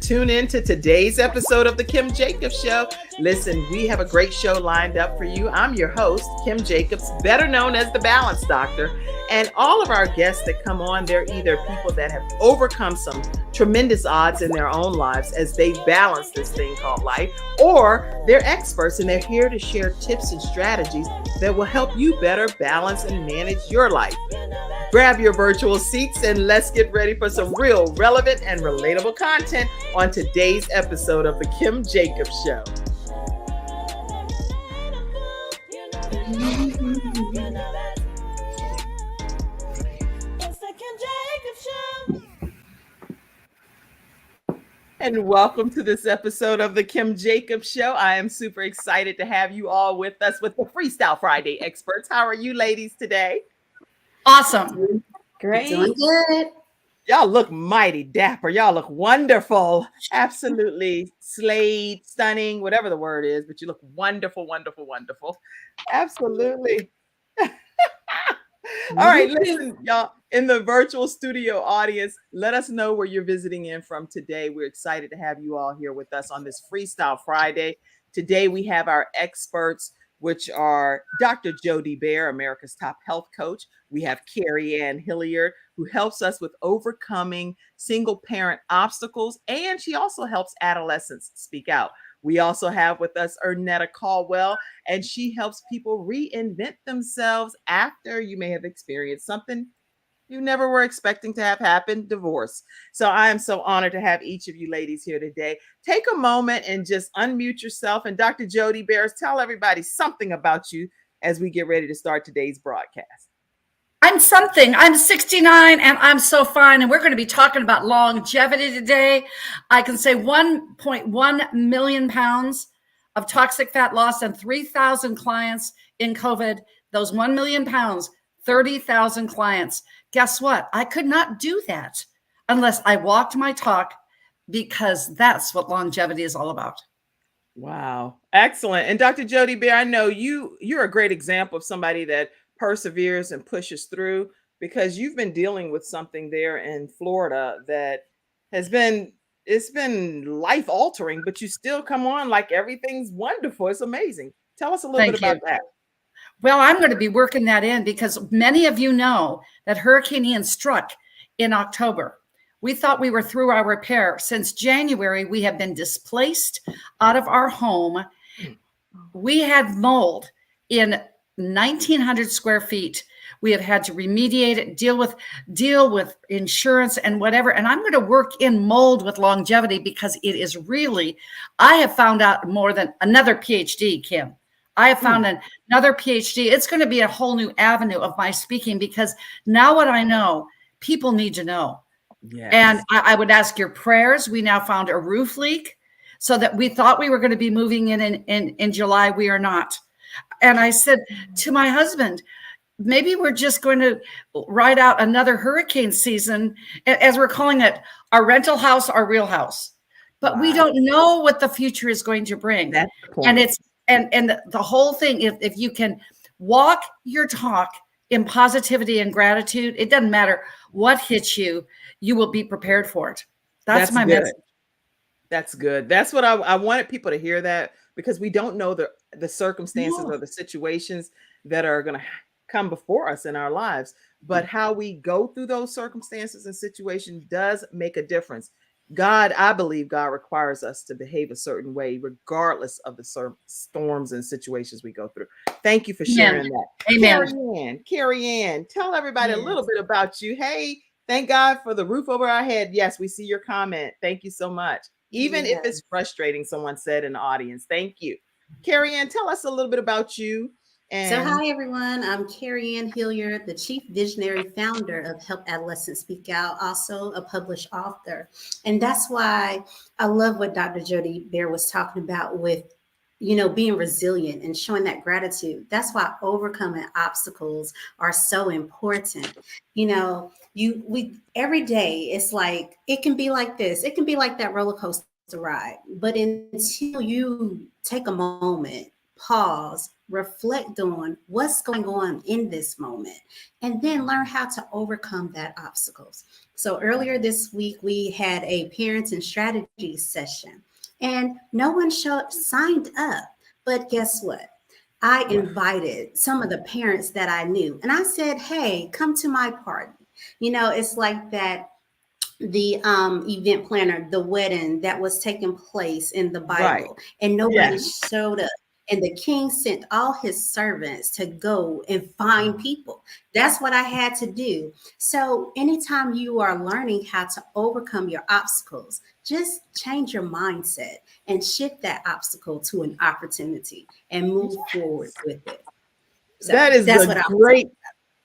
tune in to today's episode of The Kim Jacobs Show. Listen, we have a great show lined up for you. I'm your host, Kim Jacobs, better known as the Balance Doctor. And all of our guests that come on, they're either people that have overcome some tremendous odds in their own lives as they balance this thing called life, or they're experts and they're here to share tips and strategies that will help you better balance and manage your life. Grab your virtual seats and let's get ready for some real relevant and relatable content on today's episode of The Kim Jacobs Show. And welcome to this episode of The Kim Jacobs Show. I am super excited to have you all with us with the FreeStyle Friday experts. How are you ladies today? Awesome. Great. Doing good. Y'all look mighty dapper. Y'all look wonderful. Absolutely slayed, stunning, whatever the word is, but you look wonderful, wonderful, wonderful. Absolutely. All right, listen, y'all, in the virtual studio audience, let us know where you're visiting in from today. We're excited to have you all here with us on this FreeStyle Friday. Today, we have our experts, which are Dr. Jody Bear, America's top health coach. We have Carrie Ann Hilliard, who helps us with overcoming single parent obstacles, and she also helps adolescents speak out. We also have with us Ernetta Caldwell, and she helps people reinvent themselves after you may have experienced something you never were expecting to have happen, divorce. So I am so honored to have each of you ladies here today. Take a moment and just unmute yourself. And Dr. Jody Bears, tell everybody something about you as we get ready to start today's broadcast. I'm something. I'm 69 and I'm so fine. And we're going to be talking about longevity today. I can say 1.1 million pounds of toxic fat loss and 3,000 clients in COVID. Those 1 million pounds, 30,000 clients. Guess what? I could not do that unless I walked my talk, because that's what longevity is all about. Wow. Excellent. And Dr. Jody Bear, I know you're a great example of somebody that perseveres and pushes through, because you've been dealing with something there in Florida that it's been life altering, but you still come on like everything's wonderful. It's amazing. Tell us a little bit about that. Well, I'm going to be working that in, because many of you know that Hurricane Ian struck in October. We thought we were through our repair. Since January, we have been displaced out of our home. We had mold in 1,900 square feet. We have had to remediate it, deal with insurance and whatever. And I'm going to work in mold with longevity, because it is really, I have found out more than another PhD, Kim. I have found another PhD. It's going to be a whole new avenue of my speaking, because now what I know, people need to know. Yes. And I would ask your prayers. We now found a roof leak, so that we thought we were going to be moving in July. We are not. And I said to my husband, maybe we're just going to ride out another hurricane season, as we're calling it, our rental house, our real house. But we don't know what the future is going to bring. That's the point. And it's and the whole thing, if you can walk your talk in positivity and gratitude, it doesn't matter what hits you, you will be prepared for it. That's my message. That's good. That's what I wanted people to hear, that, because we don't know the circumstances or the situations that are going to come before us in our lives, but how we go through those circumstances and situations does make a difference. I believe God requires us to behave a certain way, regardless of the storms and situations we go through. Thank you for sharing that. Amen. Carrie Ann, tell everybody a little bit about you. Hey, thank God for the roof over our head. Yes, we see your comment. Thank you so much. Even if it's frustrating, someone said in the audience. Thank you. Carrie Ann, tell us a little bit about you. So hi, everyone. I'm Carrie Ann Hilliard, the Chief Visionary Founder of Help Adolescents Speak Out, also a published author. And that's why I love what Dr. Jody Bear was talking about with, being resilient and showing that gratitude. That's why overcoming obstacles are so important. We every day, it's like, it can be like this. It can be like that roller coaster ride. But until you take a moment, pause, reflect on what's going on in this moment, and then learn how to overcome that obstacles. So earlier this week, we had a parents and strategy session, and no one signed up. But guess what? I invited some of the parents that I knew, and I said, hey, come to my party. It's like that, the event planner, the wedding that was taking place in the Right. Bible, and nobody Yes. showed up. And the king sent all his servants to go and find people. That's what I had to do. So anytime you are learning how to overcome your obstacles, just change your mindset and shift that obstacle to an opportunity and move forward with it. So That is that's a what I would say. great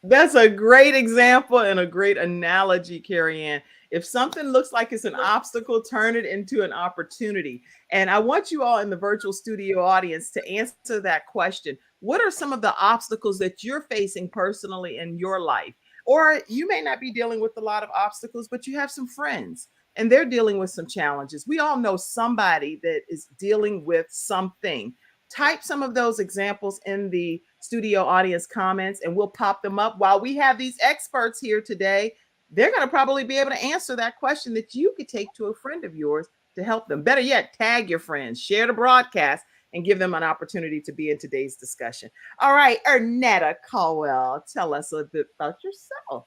That's a great example and a great analogy, Carrie Ann. If something looks like it's an obstacle, turn it into an opportunity. And I want you all in the virtual studio audience to answer that question. What are some of the obstacles that you're facing personally in your life? Or you may not be dealing with a lot of obstacles, but you have some friends and they're dealing with some challenges. We all know somebody that is dealing with something. Type some of those examples in the studio audience comments and we'll pop them up. While we have these experts here today, they're going to probably be able to answer that question that you could take to a friend of yours to help them. Better yet, tag your friends, share the broadcast, and give them an opportunity to be in today's discussion. All right, Ernetta Caldwell, tell us a bit about yourself.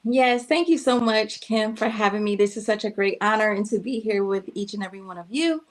Yes, thank you so much, Kim, for having me. This is such a great honor and to be here with each and every one of you.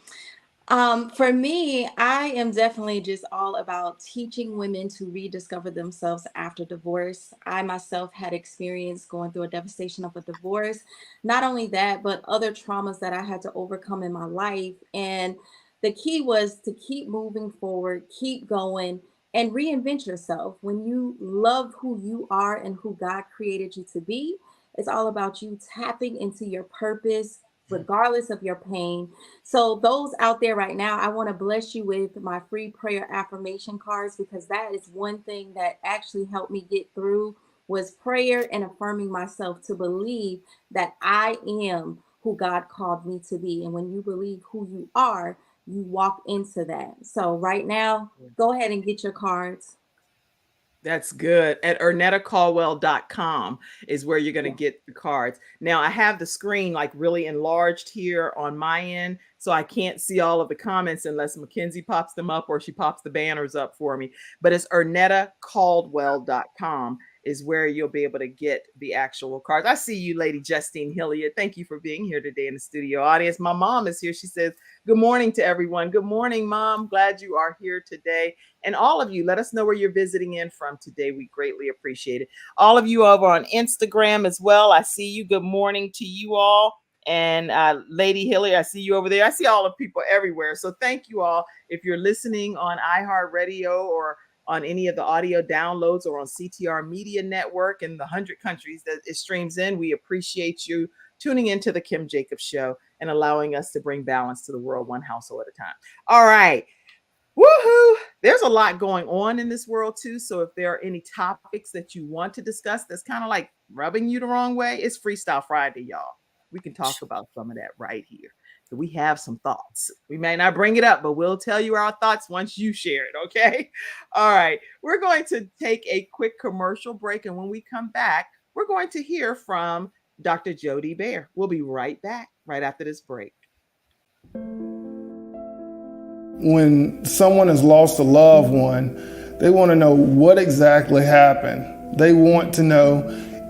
For me, I am definitely just all about teaching women to rediscover themselves after divorce. I myself had experience going through a devastation of a divorce. Not only that, but other traumas that I had to overcome in my life. And the key was to keep moving forward, keep going, and reinvent yourself. When you love who you are and who God created you to be, it's all about you tapping into your purpose, regardless of your pain. So those out there right now, I want to bless you with my free prayer affirmation cards, because that is one thing that actually helped me get through was prayer and affirming myself to believe that I am who God called me to be. And when you believe who you are, you walk into that. So right now, go ahead and get your cards. That's good. At ernettacaldwell.com is where you're going to get the cards. Now, I have the screen like really enlarged here on my end, so I can't see all of the comments unless Mackenzie pops them up or she pops the banners up for me. But it's ernettacaldwell.com is where you'll be able to get the actual cards. I see you, Lady Justine Hilliard. Thank you for being here today in the studio audience. My mom is here. She says, good morning to everyone. Good morning, Mom. Glad you are here today. And all of you, let us know where you're visiting in from today. We greatly appreciate it. All of you over on Instagram as well. I see you. Good morning to you all. And Lady Hilly, I see you over there. I see all the people everywhere. So thank you all. If you're listening on iHeartRadio or on any of the audio downloads or on CTR Media Network in the 100 countries that it streams in, we appreciate you tuning into the Kim Jacobs Show and allowing us to bring balance to the world one household at a time. All right. Woohoo! There's a lot going on in this world too. So if there are any topics that you want to discuss that's kind of like rubbing you the wrong way, it's Freestyle Friday, y'all. We can talk about some of that right here. So we have some thoughts. We may not bring it up, but we'll tell you our thoughts once you share it, okay? All right. We're going to take a quick commercial break. And when we come back, we're going to hear from Dr. Jody Bear. We'll be right back right after this break. When someone has lost a loved one, they want to know what exactly happened. They want to know,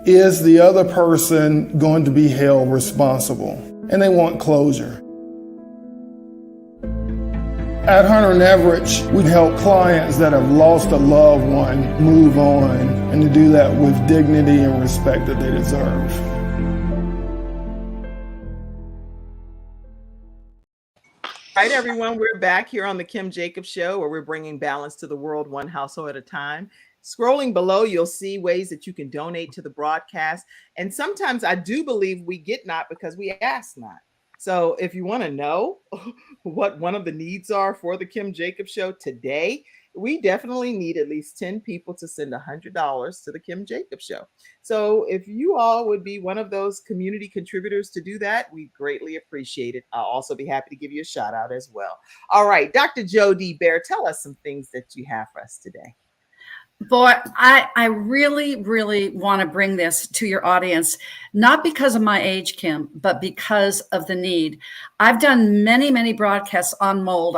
is the other person going to be held responsible? And they want closure. At Hunter and Everett, we help clients that have lost a loved one move on, and to do that with dignity and respect that they deserve. All right, everyone, we're back here on the Kim Jacobs Show, where we're bringing balance to the world one household at a time. Scrolling below, you'll see ways that you can donate to the broadcast. And sometimes I do believe we get not because we ask not. So if you want to know what one of the needs are for the Kim Jacobs Show today, we definitely need at least 10 people to send $100 to the Kim Jacobs Show. So if you all would be one of those community contributors to do that, we greatly appreciate it. I'll also be happy to give you a shout out as well. All right, Dr. Jody Bear, tell us some things that you have for us today. Boy, I really, really want to bring this to your audience, not because of my age, Kim, but because of the need. I've done many, many broadcasts on mold.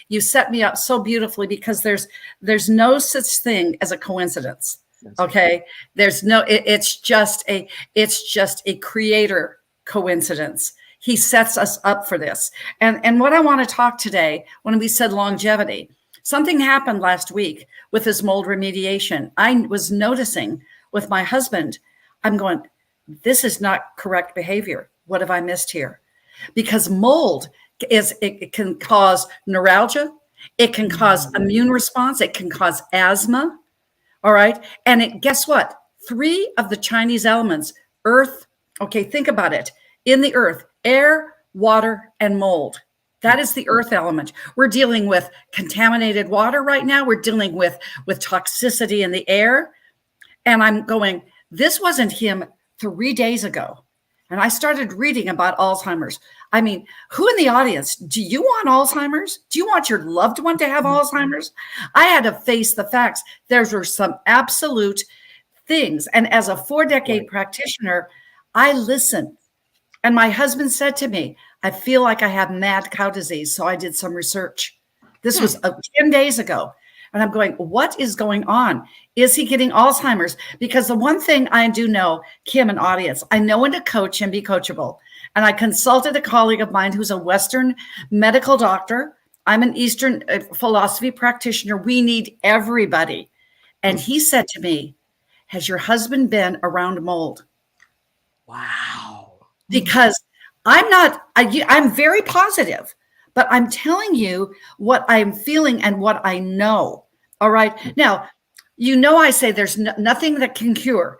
You set me up so beautifully because there's no such thing as a coincidence. Okay. There's no, it's just a creator coincidence. He sets us up for this. And what I want to talk today, when we said longevity, something happened last week with this mold remediation. I was noticing with my husband, I'm going, this is not correct behavior. What have I missed here? Because mold it can cause neuralgia. It can cause immune response. It can cause asthma. All right. And guess what? 3 of the Chinese elements, earth. Okay. Think about it. In the earth, air, water, and mold. That is the earth element. We're dealing with contaminated water right now. We're dealing with toxicity in the air. And I'm going, this wasn't him 3 days ago. And I started reading about Alzheimer's. I mean, who in the audience, do you want Alzheimer's? Do you want your loved one to have Alzheimer's? I had to face the facts. There were some absolute things. And as a 4-decade practitioner, I listened. And my husband said to me, I feel like I have mad cow disease. So I did some research. This was 10 days ago. And I'm going, what is going on? Is he getting Alzheimer's? Because the one thing I do know, Kim and audience, I know when to coach and be coachable. And I consulted a colleague of mine who's a Western medical doctor. I'm an Eastern philosophy practitioner. We need everybody. And he said to me, has your husband been around mold? Wow. Because I'm very positive, but I'm telling you what I'm feeling and what I know. All right. Now, I say there's nothing that can cure.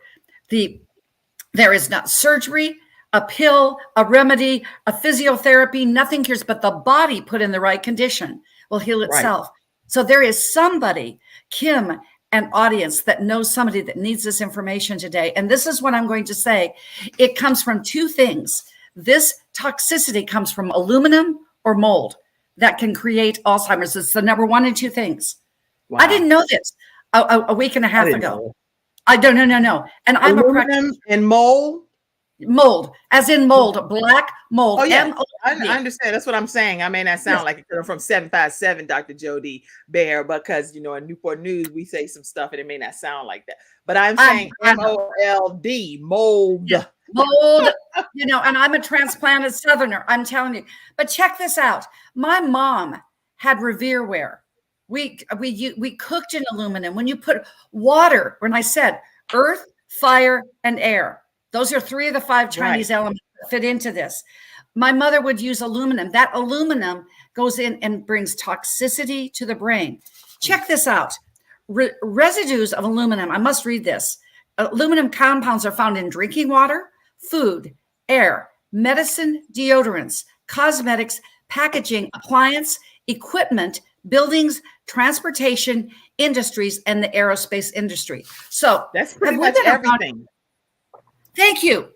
There is not surgery, a pill, a remedy, a physiotherapy, nothing cures, but the body put in the right condition will heal itself. Right. So there is somebody, Kim and audience, that knows somebody that needs this information today. And this is what I'm going to say. It comes from 2 things. This toxicity comes from aluminum or mold that can create Alzheimer's. It's the number 1 and 2 things. Wow. I didn't know this a week and a half ago. I don't know. And I'm a practitioner. And mold? Mold, as in mold, black mold. Oh, yeah. I understand. That's what I'm saying. I may not sound like it from 757, Dr. Jody Bear, because, in Newport News, we say some stuff and it may not sound like that. But I'm saying MOLD, mold. Yeah. Mold, and I'm a transplanted Southerner, I'm telling you. But check this out. My mom had Revere ware. We cooked in aluminum. When you put water, when I said earth, fire, and air, those are 3 of the 5 Chinese elements that fit into this. My mother would use aluminum. That aluminum goes in and brings toxicity to the brain. Check this out. Residues of aluminum, I must read this. Aluminum compounds are found in drinking water, food, air, medicine, deodorants, cosmetics, packaging, appliance, equipment, buildings, transportation, industries, and the aerospace industry. So that's pretty much everything. Thank you.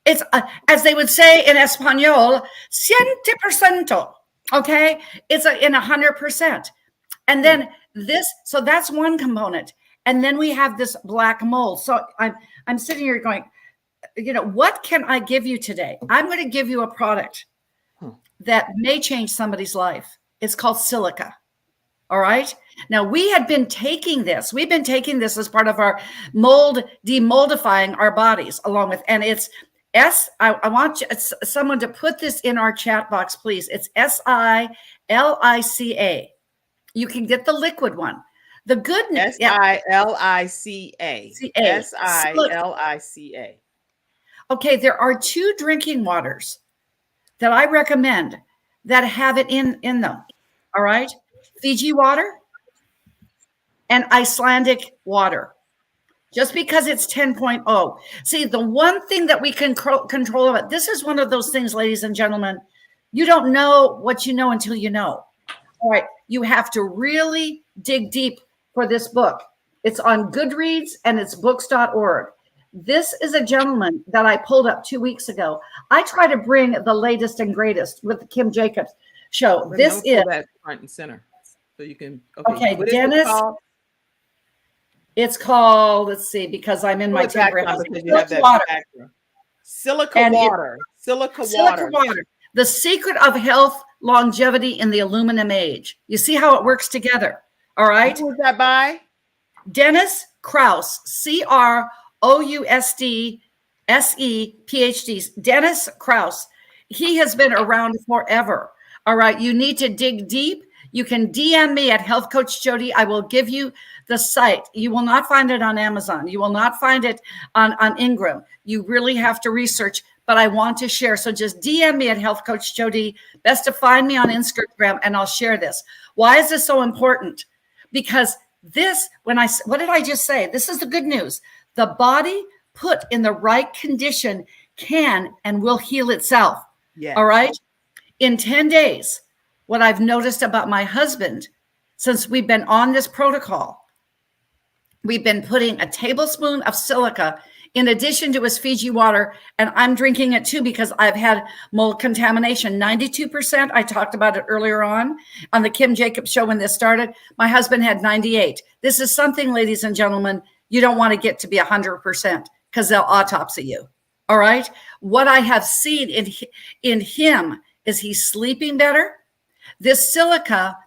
It's, as they would say in Espanol, 100%. Okay. It's in 100%. And then so that's one component. And then we have this black mold. So I'm sitting here going, what can I give you today? I'm going to give you a product that may change somebody's life. It's called silica. All right. Now we had been taking this. We've been taking this as part of our mold, demoldifying our bodies along with, and it's I want someone to put this in our chat box, please. It's SILICA. You can get the liquid one. The good news. SILICA. SILICA. Okay. There are 2 drinking waters that I recommend that have it in them. All right. Fiji water and Icelandic water. Just because it's 10.0. See, the one thing that we can control of it, this is one of those things, ladies and gentlemen, you don't know what you know until you know. All right. You have to really dig deep for this book. It's on Goodreads and it's books.org. This is a gentleman that I pulled up 2 weeks ago. I try to bring the latest and greatest with the Kim Jacobs show. Wait a minute, This I'm gonna is pull that front and center so you can. Okay, okay, what is it Dennis. called? It's called, let's see, because I'm in Pull my it back temperate down house. because you have that Water. background. Silica And water. Silica Silica water. water. The secret of health, longevity in the aluminum age. You see how it works together. All right. Who was that by? Dennis Krause, Crousd, PhDs. Dennis Krause. He has been around forever. All right. You need to dig deep. You can DM me at Health Coach Jody. I will give you the site. You will not find it on Amazon. You will not find it on Ingram. You really have to research, but I want to share. So just DM me at Health Coach Jody. Best to find me on Instagram and I'll share this. Why is this so important? Because this, what did I just say? This is the good news. The body put in the right condition can and will heal itself. Yeah. All right. In 10 days, what I've noticed about my husband, since we've been on this protocol, we've been putting a tablespoon of silica in addition to his Fiji water, and I'm drinking it too because I've had mold contamination, 92%. I talked about it earlier on the Kim Jacobs show when this started. My husband had 98. This is something, ladies and gentlemen, you don't want to get to be 100% because they'll autopsy you. All right. What I have seen in him is he's sleeping better. This silica,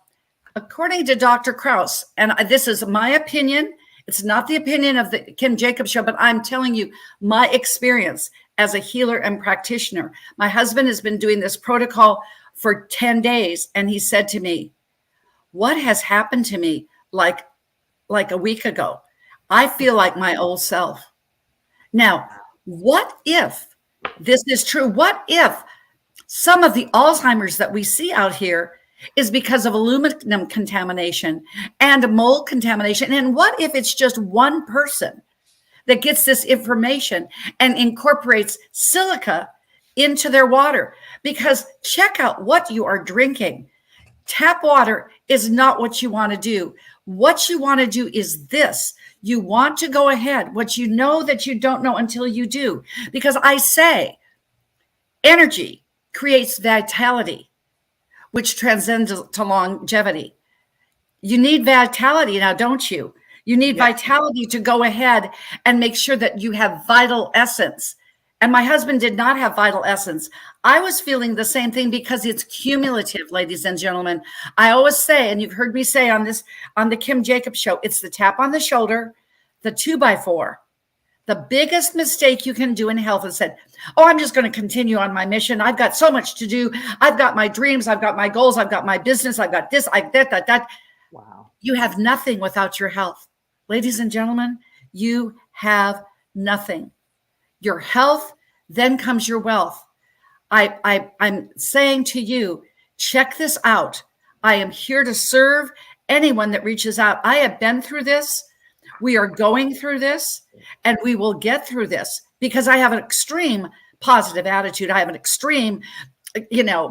according to Dr. Krause, and this is my opinion, it's not the opinion of the Kim Jacobs show, but I'm telling you my experience as a healer and practitioner. My husband has been doing this protocol for 10 days, and he said to me, what has happened to me like a week ago? I feel like my old self. Now, what if this is true? What if some of the Alzheimer's that we see out here is because of aluminum contamination and mold contamination? And what if it's just one person that gets this information and incorporates silica into their water? Because check out what you are drinking. Tap water is not what you want to do. What you want to do is this. You want to go ahead, what you know that you don't know until you do. Because I say energy creates vitality, which transcends to longevity. You need vitality now, don't you? You need vitality to go ahead and make sure that you have vital essence. And my husband did not have vital essence. I was feeling the same thing because it's cumulative, ladies and gentlemen. I always say, and you've heard me say on the Kim Jacobs show, it's the tap on the shoulder, the 2x4. The biggest mistake you can do in health is said, oh, I'm just going to continue on my mission. I've got so much to do. I've got my dreams. I've got my goals. I've got my business. I've got this, that. Wow. You have nothing without your health. Ladies and gentlemen, you have nothing. Your health, then comes your wealth. I'm saying to you, check this out. I am here to serve anyone that reaches out. I have been through this. We are going through this, and we will get through this because I have an extreme positive attitude. I have an extreme,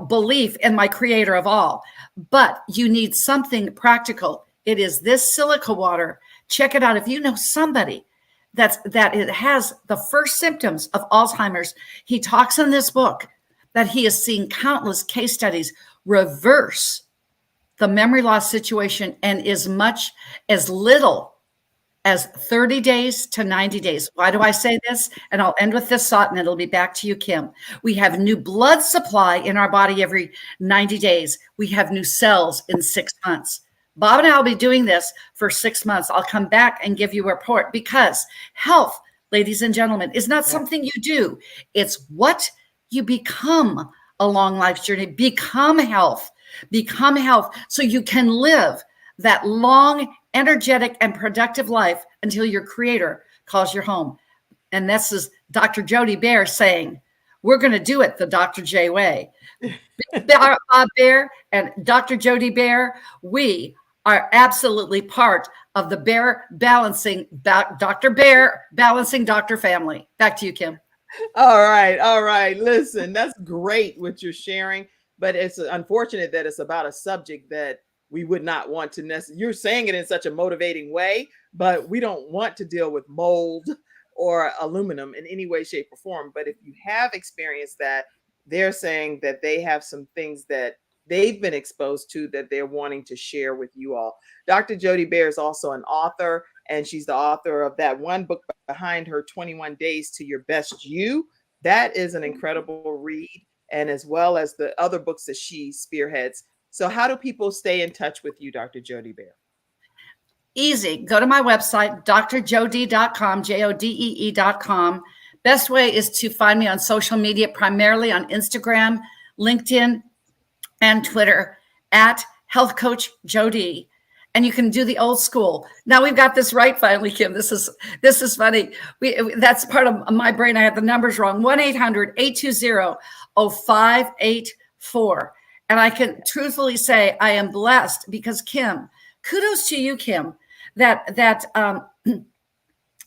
belief in my creator of all. But you need something practical. It is this silica water. Check it out. If you know somebody that it has the first symptoms of Alzheimer's, he talks in this book that he has seen countless case studies reverse the memory loss situation and as little as 30 days to 90 days. Why do I say this? And I'll end with this thought and it'll be back to you, Kim. We have new blood supply in our body every 90 days. We have new cells in 6 months. Bob and I will be doing this for 6 months. I'll come back and give you a report because health, ladies and gentlemen, is not something you do. It's what you become along life's journey. Become health so you can live that long, energetic, and productive life until your creator calls you home. And this is Dr. Jody Bear saying, we're going to do it the Dr. J way. Bob Bear and Dr. Jody Bear, we are absolutely part of the Bear Balancing, Dr. Bear Balancing Doctor family. Back to you, Kim. All right. Listen, that's great what you're sharing, but it's unfortunate that it's about a subject that we would not want to necessarily, you're saying it in such a motivating way, but we don't want to deal with mold or aluminum in any way, shape, or form. But if you have experienced that, they're saying that they have some things that they've been exposed to that they're wanting to share with you all. Dr. Jody Bear is also an author, and she's the author of that one book behind her, 21 Days to Your Best You. That is an incredible read, and as well as the other books that she spearheads. So how do people stay in touch with you, Dr. Jody Bear? Easy. Go to my website, drjodee.com, JODEE.com. Best way is to find me on social media, primarily on Instagram, LinkedIn, and Twitter at Health Coach Jodee. And you can do the old school. Now we've got this right finally, Kim. This is funny. That's part of my brain. I had the numbers wrong. 1-800-820-0584. And I can truthfully say I am blessed because, Kim, kudos to you, Kim,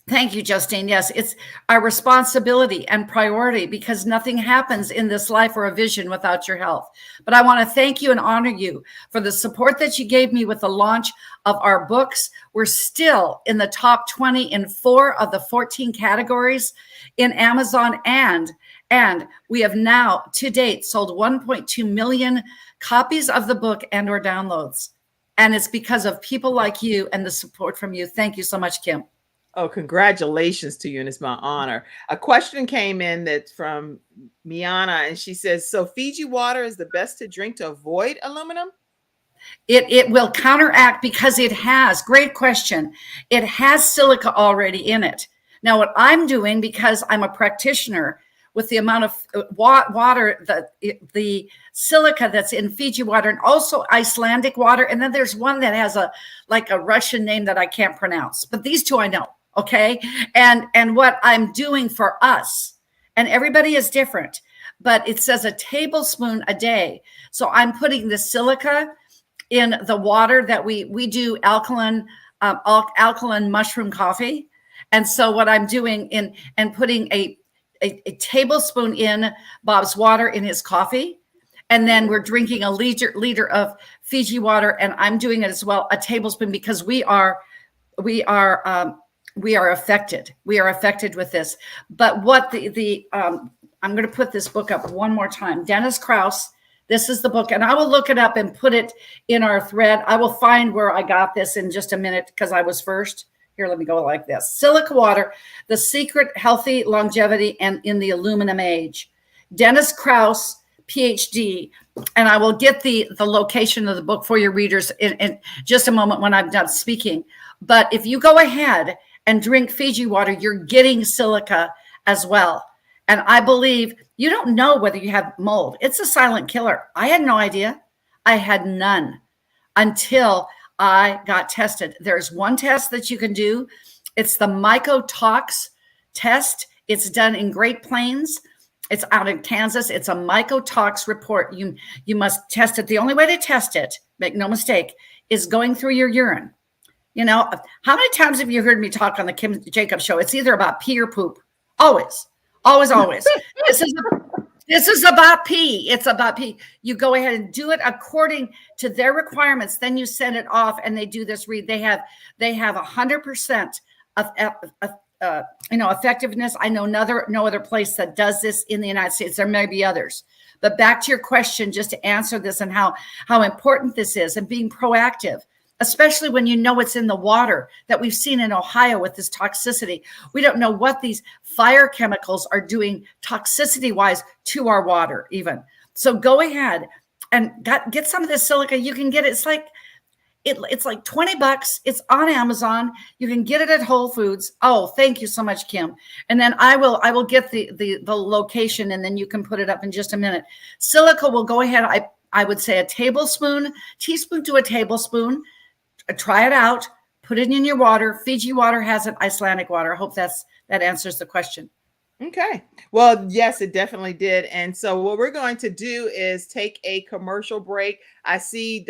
thank you, Justine. Yes, it's our responsibility and priority because nothing happens in this life or a vision without your health. But I want to thank you and honor you for the support that you gave me with the launch of our books. We're still in the top 20 in 4 of the 14 categories in Amazon, and we have now to date sold 1.2 million copies of the book and or downloads. And it's because of people like you and the support from you. Thank you so much, Kim. Oh, congratulations to you, and it's my honor. A question came in that's from Miana, and she says, so Fiji water is the best to drink to avoid aluminum? It will counteract because it has, great question, it has silica already in it. Now, what I'm doing, because I'm a practitioner, with the amount of water, the silica that's in Fiji water, and also Icelandic water. And then there's one that has a Russian name that I can't pronounce, but these two I know. Okay. And what I'm doing for us, and everybody is different, but it says a tablespoon a day. So I'm putting the silica in the water that we do alkaline mushroom coffee. And so what I'm doing and putting a tablespoon in Bob's water in his coffee. And then we're drinking a liter of Fiji water. And I'm doing it as well, a tablespoon, because we are affected. We are affected with this. But what I'm going to put this book up one more time. Dennis Krause, this is the book, and I will look it up and put it in our thread. I will find where I got this in just a minute because I was first. Here, let me go like this. Silica water, the secret healthy longevity and in the aluminum age. Dennis Krause, PhD, and I will get the location of the book for your readers in just a moment when I'm done speaking. But if you go ahead and drink Fiji water, you're getting silica as well. And I believe you don't know whether you have mold. It's a silent killer. I had no idea. I had none until I got tested. There's one test that you can do. It's the mycotox test. It's done in Great Plains. It's out in Kansas. It's a mycotox report. You must test it. The only way to test it, make no mistake, is going through your urine. You know, how many times have you heard me talk on the Kim Jacobs show? It's either about pee or poop. Always, always, always. This is about pee. It's about pee. You go ahead and do it according to their requirements. Then you send it off, and they do this read. They have 100% of effectiveness. I know no other place that does this in the United States. There may be others, but back to your question, just to answer this and how important this is, and being proactive, especially when you know it's in the water that we've seen in Ohio with this toxicity. We don't know what these fire chemicals are doing toxicity wise to our water even. So go ahead and get some of this silica. You can get it. It's like $20. It's on Amazon. You can get it at Whole Foods. Oh, thank you so much, Kim. And then I will get the location, and then you can put it up in just a minute. Silica will go ahead. I would say a teaspoon to a tablespoon. Try it out. Put it in your water. Fiji water has it. Icelandic water. I hope that answers the question. Okay. Well, yes, it definitely did. And so what we're going to do is take a commercial break. I see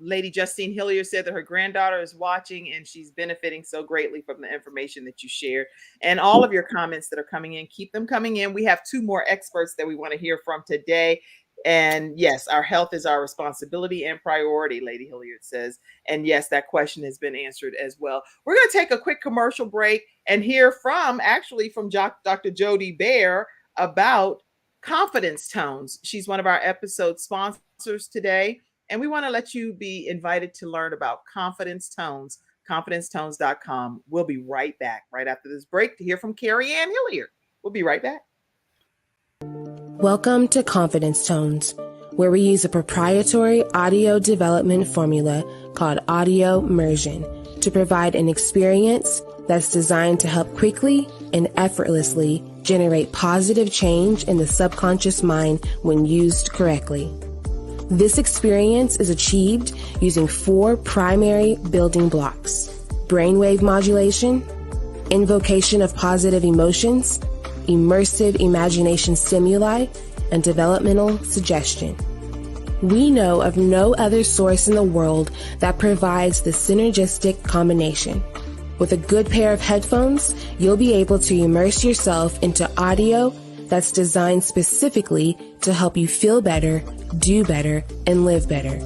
Lady Justine Hillier said that her granddaughter is watching, and she's benefiting so greatly from the information that you shared. And all of your comments that are coming in, keep them coming in. We have 2 more experts that we want to hear from today. And yes, our health is our responsibility and priority, Lady Hilliard says. And yes, that question has been answered as well. We're going to take a quick commercial break and hear from Dr. Jody Bear about confidence tones. She's one of our episode sponsors today. And we want to let you be invited to learn about confidence tones, confidencetones.com. We'll be right back right after this break to hear from Carrie Ann Hilliard. We'll be right back. Welcome to Confidence Tones, where we use a proprietary audio development formula called audio immersion to provide an experience that's designed to help quickly and effortlessly generate positive change in the subconscious mind when used correctly. This experience is achieved using 4 primary building blocks: brainwave modulation, invocation of positive emotions, immersive imagination stimuli, and developmental suggestion. We know of no other source in the world that provides the synergistic combination. With a good pair of headphones, you'll be able to immerse yourself into audio that's designed specifically to help you feel better, do better, and live better.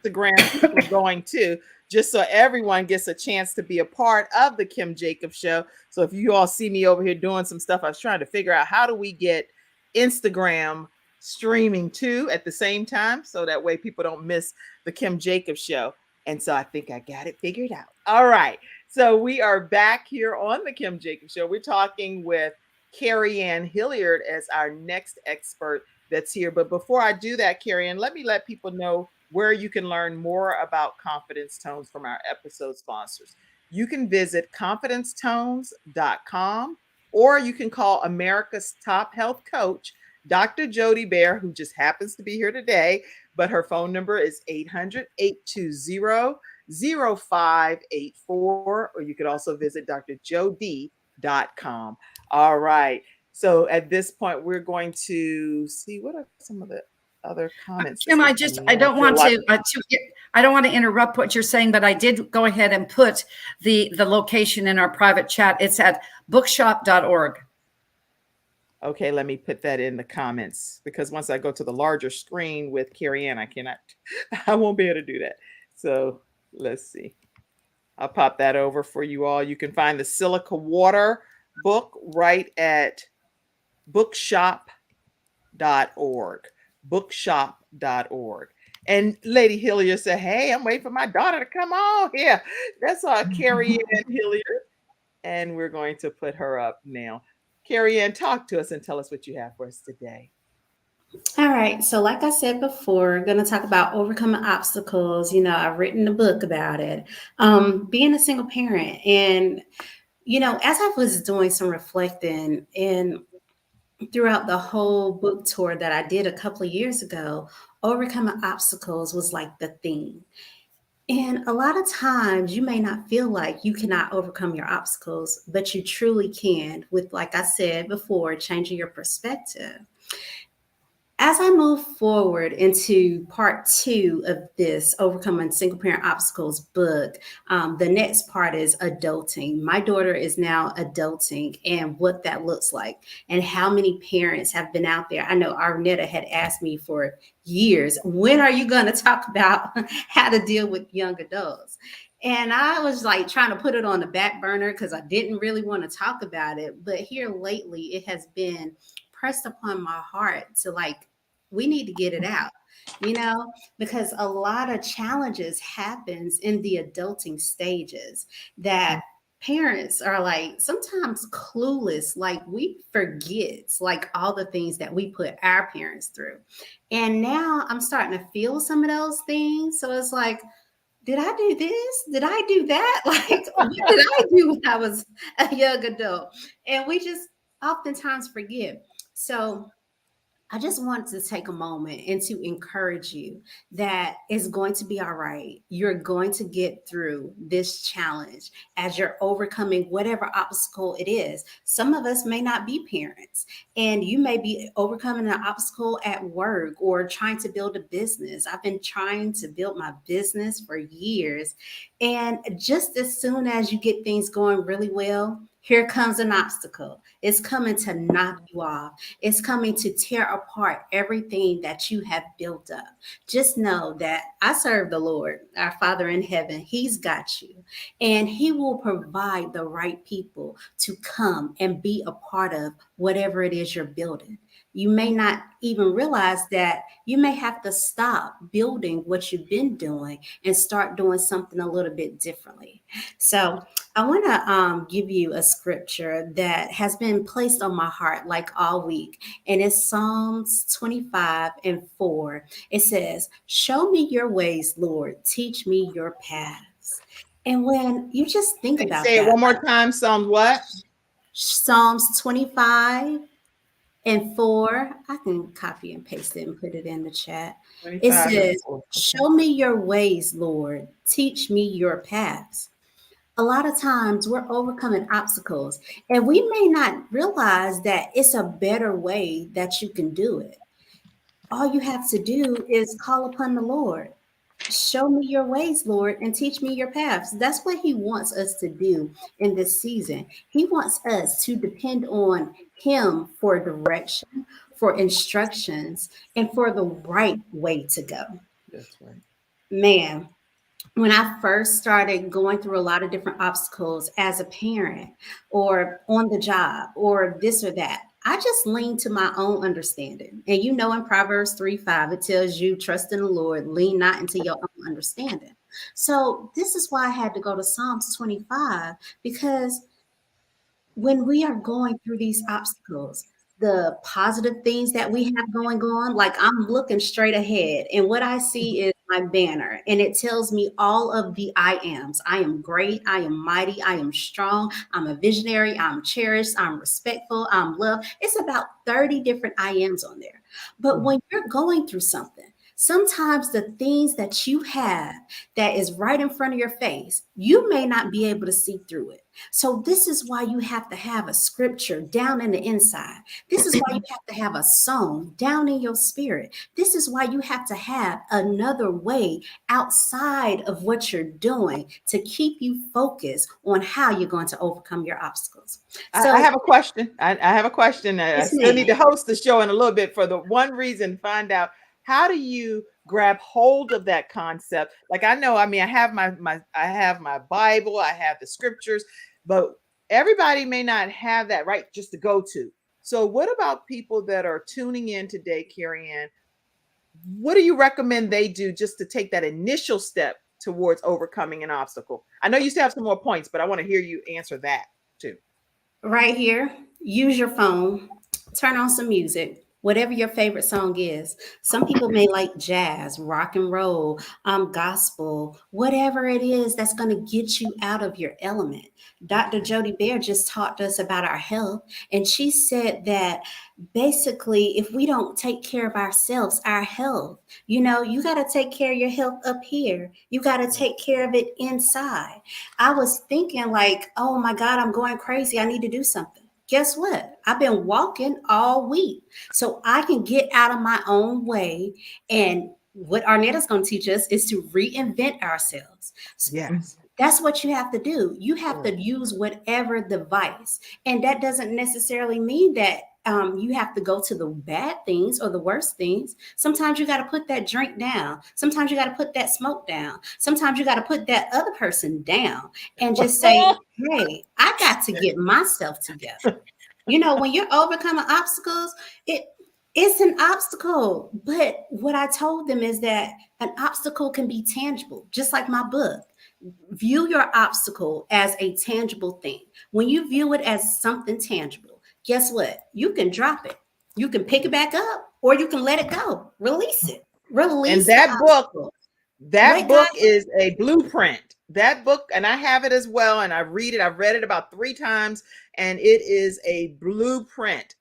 Instagram we're going to, just so everyone gets a chance to be a part of the Kim Jacobs Show. So if you all see me over here doing some stuff, I was trying to figure out how do we get Instagram streaming too at the same time, so that way people don't miss the Kim Jacobs Show. And so I think I got it figured out. All right. So we are back here on the Kim Jacobs Show. We're talking with Carrie Ann Hilliard as our next expert that's here. But before I do that, Carrie Ann, let me let people know where you can learn more about confidence tones from our episode sponsors. You can visit confidencetones.com, or you can call America's top health coach, Dr. Jody Bear, who just happens to be here today, but her phone number is 800-820-0584, or you could also visit drjody.com. All right. So at this point, we're going to see what are some of the other comments. Kim, I don't want to interrupt what you're saying, but I did go ahead and put the location in our private chat. It's at bookshop.org. Okay, let me put that in the comments, because once I go to the larger screen with Carrie Ann, I won't be able to do that. So let's see. I'll pop that over for you all. You can find the Silica Water book right at bookshop.org. bookshop.org. And Lady Hilliard said, hey, I'm waiting for my daughter to come on here. That's Carrie Ann Hilliard. And we're going to put her up now. Carrie Ann, talk to us and tell us what you have for us today. All right. So like I said before, we're going to talk about overcoming obstacles. You know, I've written a book about it. Being a single parent. And, you know, as I was doing some reflecting and throughout the whole book tour that I did a couple of years ago, overcoming obstacles was like the theme. And a lot of times you may not feel like you cannot overcome your obstacles, but you truly can with, like I said before, changing your perspective. As I move forward into part 2 of this Overcoming Single Parent Obstacles book, the next part is adulting. My daughter is now adulting and what that looks like and how many parents have been out there. I know Arnetta had asked me for years, when are you going to talk about how to deal with young adults? And I was like trying to put it on the back burner because I didn't really want to talk about it. But here lately, it has been pressed upon my heart to we need to get it out, you know, because a lot of challenges happens in the adulting stages that parents are sometimes clueless, we forget all the things that we put our parents through. And now I'm starting to feel some of those things. So it's did I do this? Did I do that? What did I do when I was a young adult? And we just oftentimes forget. So I just want to take a moment and to encourage you that it's going to be all right. You're going to get through this challenge as you're overcoming whatever obstacle it is. Some of us may not be parents, and you may be overcoming an obstacle at work or trying to build a business. I've been trying to build my business for years. And just as soon as you get things going really well, here comes an obstacle. It's coming to knock you off. It's coming to tear apart everything that you have built up. Just know that I serve the Lord, our Father in heaven. He's got you, and He will provide the right people to come and be a part of whatever it is you're building. You may not even realize that you may have to stop building what you've been doing and start doing something a little bit differently. So, I want to give you a scripture that has been placed on my heart like all week, and it's Psalms 25:4. It says, "Show me your ways, Lord. Teach me your paths." And when you just think about Say it that, one more time. Psalms what? Psalms 25:4, I can copy and paste it and put it in the chat. It 25 and says, 4. Okay. "Show me your ways, Lord. Teach me your paths." A lot of times we're overcoming obstacles, and we may not realize that it's a better way that you can do it. All you have to do is call upon the Lord. Show me your ways, Lord, and teach me your paths. That's what He wants us to do in this season. He wants us to depend on Him for direction, for instructions, and for the right way to go. That's right. Man, when I first started going through a lot of different obstacles as a parent or on the job or this or that, I just leaned to my own understanding. And you know, in Proverbs 3:5, it tells you, trust in the Lord, lean not into your own understanding. So this is why I had to go to Psalms 25, because when we are going through these obstacles, the positive things that we have going on, like I'm looking straight ahead, and what I see is my banner, and it tells me all of the I ams. I am great, I am mighty, I am strong, I'm a visionary, I'm cherished, I'm respectful, I'm loved. It's about 30 different I ams on there. But when you're going through something, sometimes the things that you have that is right in front of your face, you may not be able to see through it. So this is why you have to have a scripture down in the inside. This is why you have to have a song down in your spirit. This is why you have to have another way outside of what you're doing to keep you focused on how you're going to overcome your obstacles. So I have a question. I have a question. I yes, still need ma'am. to host the show in a little bit for the one reason, find out how do you grab hold of that concept? Like I know, I mean, I have my Bible, I have the scriptures, but everybody may not have that right just to go to. So what about people that are tuning in today, Carrie Ann? What do you recommend they do just to take that initial step towards overcoming an obstacle? I know you still have some more points, but I want to hear you answer that too. Right here, use your phone, turn on some music, whatever your favorite song is. Some people may like jazz, rock and roll, gospel, whatever it is that's going to get you out of your element. Dr. Jody Bear just talked to us about our health, and she said that basically, if we don't take care of ourselves, our health, you know, you got to take care of your health up here. You got to take care of it inside. I was thinking like, oh my God, I'm going crazy. I need to do something. Guess what? I've been walking all week so I can get out of my own way. And what Arnetta's going to teach us is to reinvent ourselves. Yes. That's what you have to do. You have to use whatever device. And that doesn't necessarily mean that you have to go to the bad things or the worst things. Sometimes you got to put that drink down. Sometimes you got to put that smoke down. Sometimes you got to put that other person down and just say, hey, I got to get myself together. You know, when you're overcoming obstacles, it's an obstacle. But what I told them is that an obstacle can be tangible, just like my book. View your obstacle as a tangible thing. When you view it as something tangible, guess what? You can drop it. You can pick it back up, or you can let it go. Release it. Release And the obstacle. that Let God. book is a blueprint. That book, and I have it as well, and I read it. I've read it about 3 times, and it is a blueprint.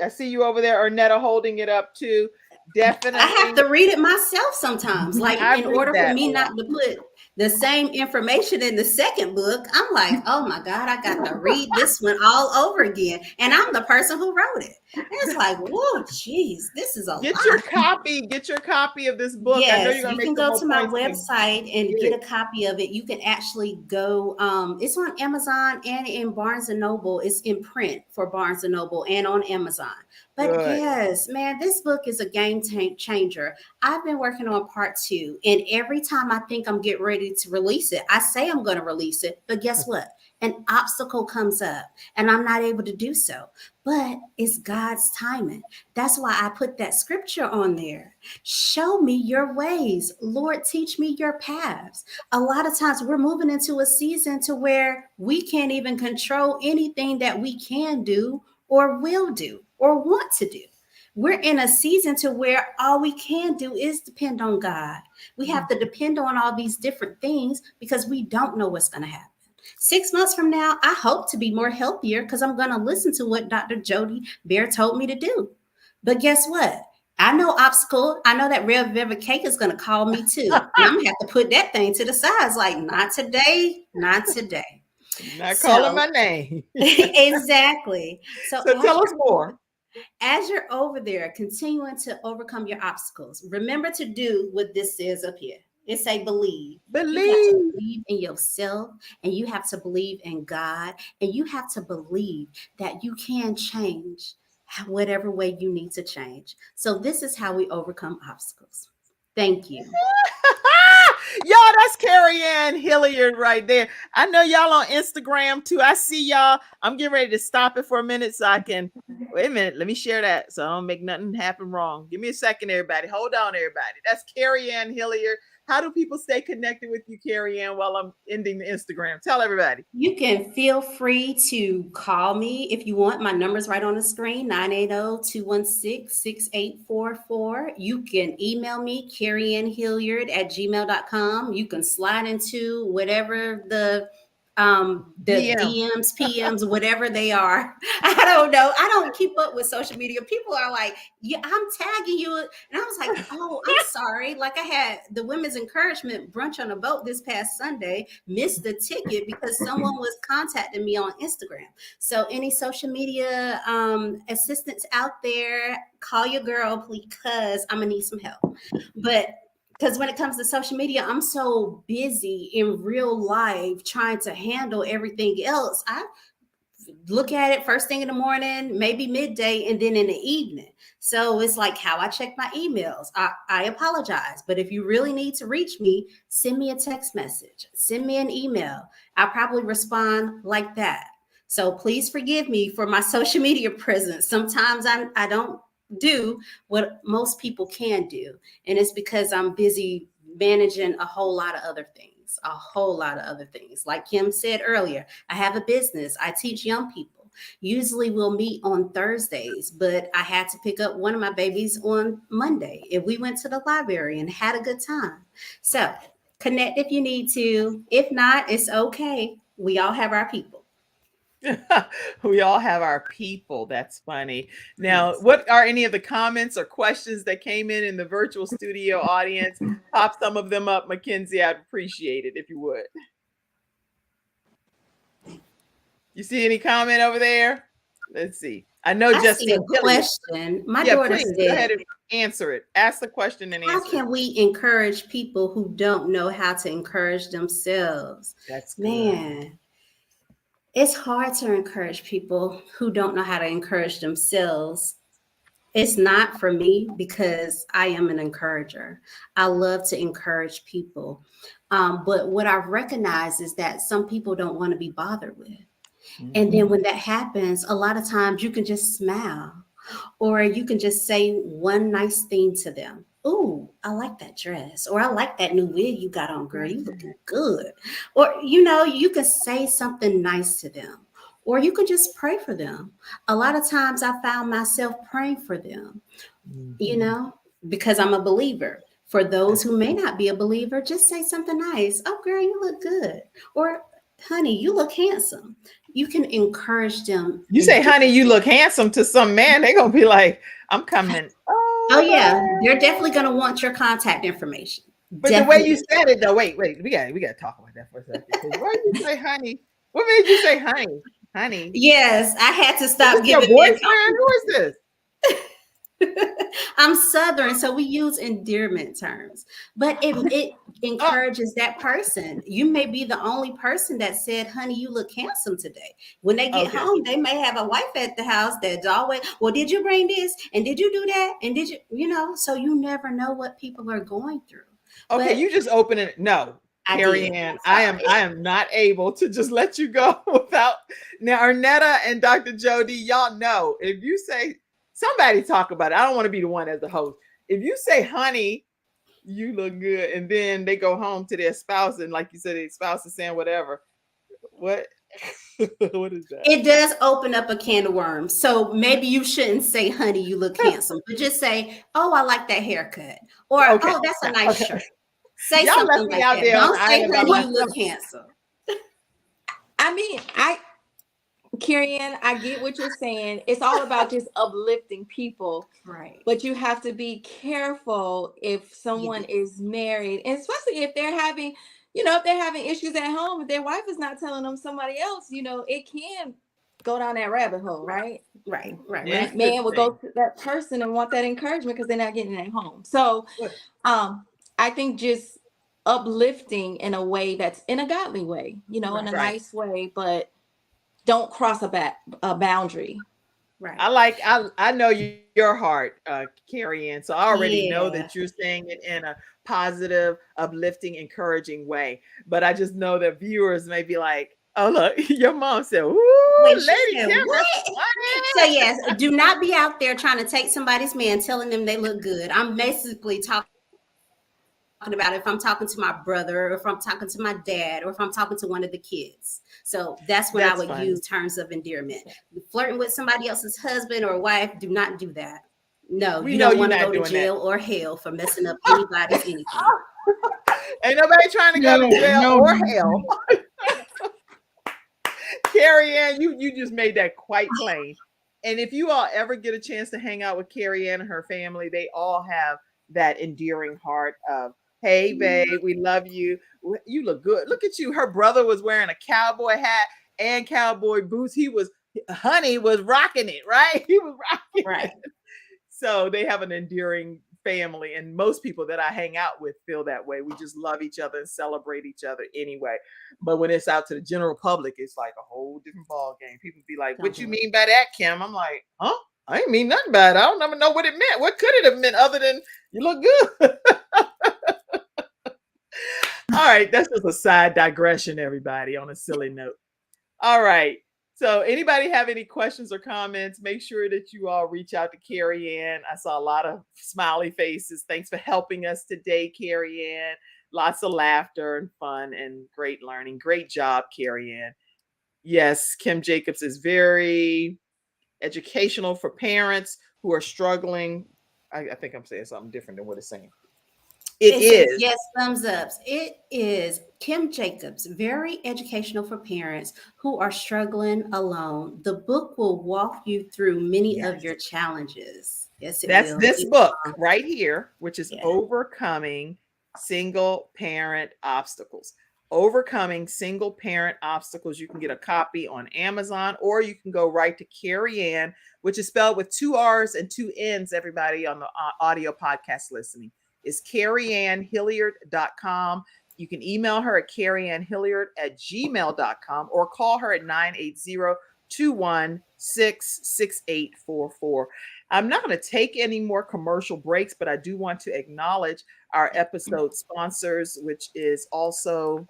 I see you over there, Arnetta, holding it up too. I have Definitely. to read it myself sometimes. Like, I in read order for that a me lot. not to put the same information in the second book, I'm like, oh my God, I got to read this one all over again. And I'm the person who wrote it. And it's like, whoa, geez, this is a Get your lot. copy. Get your copy of this book. I know you're Yes, gonna you make can some go more to my points when website you and get get it. a copy of it. You can actually go, it's on Amazon and in Barnes and Noble. It's in print for Barnes and Noble and on Amazon. But Good. yes, man, this book is a game changer. I've been working on part 2, and every time I think I'm getting ready to release it, I say I'm going to release it, but guess what? An obstacle comes up and I'm not able to do so. But it's God's timing. That's why I put that scripture on there. Show me your ways. Lord, teach me your paths. A lot of times we're moving into a season to where we can't even control anything that we can do or will do or want to do. We're in a season to where all we can do is depend on God. We have to depend on all these different things because we don't know what's going to happen. 6 months from now, I hope to be more healthier because I'm going to listen to what Dr. Jody Bear told me to do. But guess what? I know obstacle. I know that Rev Velvet Cake is going to call me too. And I'm going to have to put that thing to the side. It's like, not today, not today. Not calling my name. Exactly. So Tell us more. as you're over there, continuing to overcome your obstacles, remember to do what this says up here. It say believe. You got to Believe. believe in yourself, and you have to believe in God, and you have to believe that you can change whatever way you need to change. So this is how we overcome obstacles. Thank you. Y'all, that's Carrie Ann Hilliard right there. I know y'all on Instagram too. I see y'all. I'm getting ready to stop it for a minute so I can wait a minute. Let me share that so I don't make nothing happen wrong. Give me a second, everybody. Hold on, everybody. That's Carrie Ann Hilliard. How do people stay connected with you, Carrie Ann, while I'm ending the Instagram? Tell everybody. You can feel free to call me if you want. My number's right on the screen, 980-216-6844. You can email me, carrieannhilliard@gmail.com. You can slide into whatever the DM. DMs, PMs, whatever they are. I don't know. I don't keep up with social media. People are like, yeah, I'm tagging you. And I was like, oh, I'm sorry. Like, I had the women's encouragement brunch on a boat this past Sunday, missed the ticket because someone was contacting me on Instagram. So any social media assistants out there, call your girl, please, because I'm gonna need some help. But because when it comes to social media, I'm so busy in real life trying to handle everything else. I look at it first thing in the morning, maybe midday, and then in the evening. So it's like how I check my emails. I apologize. But if you really need to reach me, send me a text message, send me an email. I'll probably respond like that. So please forgive me for my social media presence. Sometimes I don't do what most people can do. And it's because I'm busy managing a whole lot of other things, Like Kim said earlier, I have a business. I teach young people. Usually we'll meet on Thursdays, but I had to pick up one of my babies on Monday. And we went to the library and had a good time. So connect if you need to. If not, it's okay. We all have our people. We all have our people. That's funny. Now, Yes. what are any of the comments or questions that came in the virtual studio audience? Pop some of them up, Mackenzie. I'd appreciate it if you would. You see any comment over there? Let's see. I know I see Justine a Hilliard. question. My Yeah, daughter please go ahead said, and answer it. Ask the question and how answer it. can we encourage people who don't know how to encourage themselves? That's good. Man, it's hard to encourage people who don't know how to encourage themselves. It's not for me because I am an encourager. I love to encourage people. But what I've recognized is that some people don't want to be bothered with. And then when that happens, a lot of times you can just smile or you can just say one nice thing to them. Ooh, I like that dress. Or I like that new wig you got on, girl. You looking good. Or, you can say something nice to them. Or you can just pray for them. A lot of times I found myself praying for them, because I'm a believer. For those who may not be a believer, just say something nice. Oh, girl, you look good. Or honey, you look handsome. You can encourage them. You say, honey, you look handsome to some man, they're going to be like, I'm coming. Oh yeah, they're definitely going to want your contact information. But definitely. the way you said it, though, wait, we got to talk about that for a second. Why did you say honey? What made you say honey? Honey. Yes, I had to stop Your giving boyfriend? Who is this? I'm Southern, so we use endearment terms, but it encourages that person. You may be the only person that said, honey, you look handsome today. When they get home, they may have a wife at the house that's always, well, did you bring this? And did you do that? And did you, so you never know what people are going through. Okay, you just open it. No, Carrie Ann, I am not able to just let you go without. Now, Arnetta and Dr. Jody, y'all know, if you say, somebody talk about it. I don't want to be the one as the host. If you say, honey, you look good, and then they go home to their spouse, and like you said, their spouse is saying whatever. What? What is that? It does open up a can of worms. So maybe you shouldn't say, honey, you look handsome, but just say, oh, I like that haircut. Or, oh, that's a nice shirt. Say y'all something like that. Don't say, honey, you look handsome. I mean, Carrie Ann, I get what you're saying. It's all about just uplifting people. Right. But you have to be careful if someone is married, and especially if they're having, if they're having issues at home, if their wife is not telling them somebody else, it can go down that rabbit hole, right? Right. That man will go to that person and want that encouragement because they're not getting it at home. So I think just uplifting in a way that's in a godly way, in a nice way, but don't cross a boundary. Right. I know your heart, Carrie Ann. So I already know that you're saying it in a positive, uplifting, encouraging way. But I just know that viewers may be like, oh, look, your mom said, ooh, Lady Kim. So yes, do not be out there trying to take somebody's man, telling them they look good. I'm basically talking about if I'm talking to my brother, or if I'm talking to my dad, or if I'm talking to one of the kids. So that's when I would use terms of endearment. Flirting with somebody else's husband or wife, do not do that. No, you don't want to go to jail or hell for messing up anybody's anything. Ain't nobody trying to go to jail or hell. Carrie Ann, you just made that quite plain. And if you all ever get a chance to hang out with Carrie Ann and her family, they all have that endearing heart of, hey, babe, we love you. You look good. Look at you. Her brother was wearing a cowboy hat and cowboy boots. Honey was rocking it, right? He was rocking it. So they have an endearing family. And most people that I hang out with feel that way. We just love each other and celebrate each other anyway. But when it's out to the general public, it's like a whole different ball game. People be like, what you mean by that, Kim? I'm like, huh? I ain't mean nothing by it. I don't ever know what it meant. What could it have meant other than you look good? All right. That's just a side digression, everybody, on a silly note. All right. So anybody have any questions or comments, make sure that you all reach out to Carrie Ann. I saw a lot of smiley faces. Thanks for helping us today, Carrie Ann. Lots of laughter and fun and great learning. Great job, Carrie Ann. Yes, Kim Jacobs is very educational for parents who are struggling. I think I'm saying something different than what it's saying. It is. Yes, thumbs ups. It is Kim Jacobs, very educational for parents who are struggling alone. The book will walk you through many of your challenges. Yes, that's this book right here, which is Overcoming Single Parent Obstacles. Overcoming Single Parent Obstacles. You can get a copy on Amazon, or you can go right to Carrie Ann, which is spelled with 2 R's and 2 N's, everybody on the audio podcast listening. Is KarrieAnnHilliard.com. You can email her at KarrieAnnHilliard@gmail.com or call her at 980-216-6844. I'm not going to take any more commercial breaks, but I do want to acknowledge our episode sponsors, which is also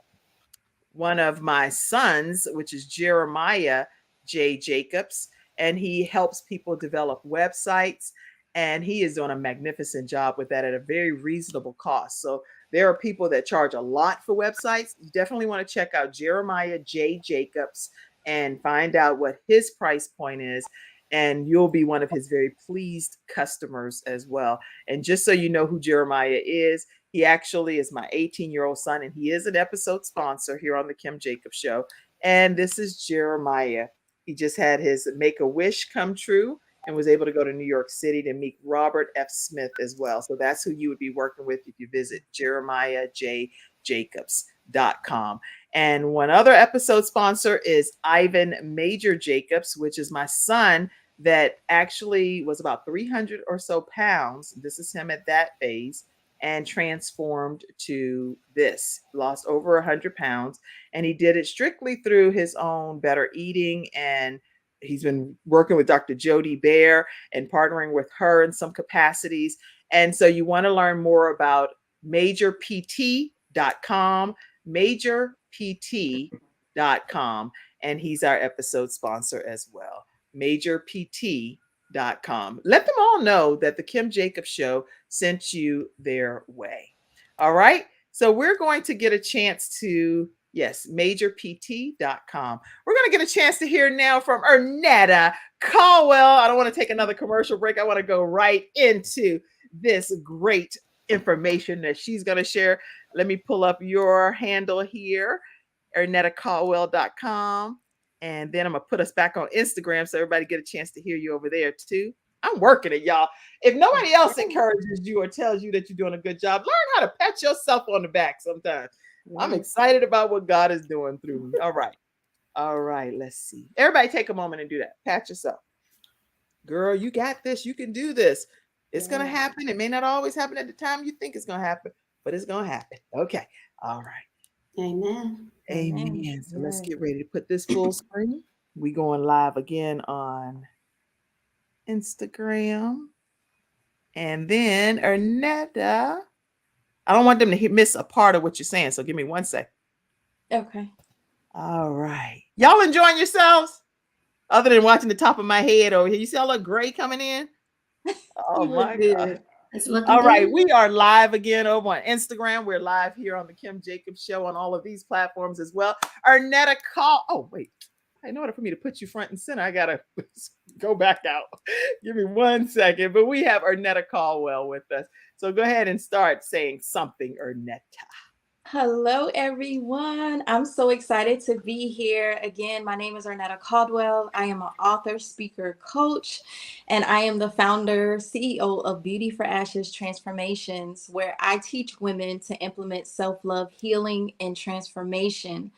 one of my sons, which is Jeremiah J. Jacobs, and he helps people develop websites. And he is doing a magnificent job with that at a very reasonable cost. So there are people that charge a lot for websites. You definitely want to check out Jeremiah J. Jacobs and find out what his price point is. And you'll be one of his very pleased customers as well. And just so you know who Jeremiah is, He actually is my 18-year-old son, and he is an episode sponsor here on the Kim Jacobs Show. And this is Jeremiah. He just had his Make-A-Wish come true and was able to go to New York City to meet Robert F. Smith as well. So that's who you would be working with if you visit JeremiahJJacobs.com. And one other episode sponsor is Ivan Major Jacobs, which is my son that actually was about 300 or so pounds. This is him at that phase, and transformed to this, lost over 100 pounds. And he did it strictly through his own better eating. And he's been working with Dr. Jody Bear and partnering with her in some capacities. And so you want to learn more about majorpt.com, majorpt.com. And he's our episode sponsor as well, majorpt.com. Let them all know that the Kim Jacobs Show sent you their way. All right. So we're going to get a chance to, yes, majorpt.com. We're going to get a chance to hear now from Ernetta Caldwell. I don't want to take another commercial break. I want to go right into this great information that she's going to share. Let me pull up your handle here, ErnettaCaldwell.com. And then I'm going to put us back on Instagram so everybody get a chance to hear you over there too. I'm working it, y'all. If nobody else encourages you or tells you that you're doing a good job, learn how to pat yourself on the back sometimes. I'm excited about what God is doing through me. All right. All right. Let's see. Everybody take a moment and do that. Pat yourself. Girl, you got this. You can do this. It's going to happen. It may not always happen at the time you think it's going to happen, but it's going to happen. Okay. All right. Amen. Amen. So let's get ready to put this full screen. We going live again on Instagram. And then Ernetta, I don't want them to miss a part of what you're saying. So give me 1 second. Okay. All right. Y'all enjoying yourselves? Other than watching the top of my head over here. You see all the gray coming in? Oh my God. All right. We are live again over on Instagram. We're live here on the Kim Jacobs Show on all of these platforms as well. Ernetta oh, wait. In order for me to put you front and center, I got to go back out. Give me 1 second. But we have Ernetta Caldwell with us. So go ahead and start saying something, Ernetta. Hello, everyone. I'm so excited to be here. Again, my name is Ernetta Caldwell. I am an author, speaker, coach, and I am the founder, CEO of Beauty for Ashes Transformations, where I teach women to implement self-love, healing, and transformation.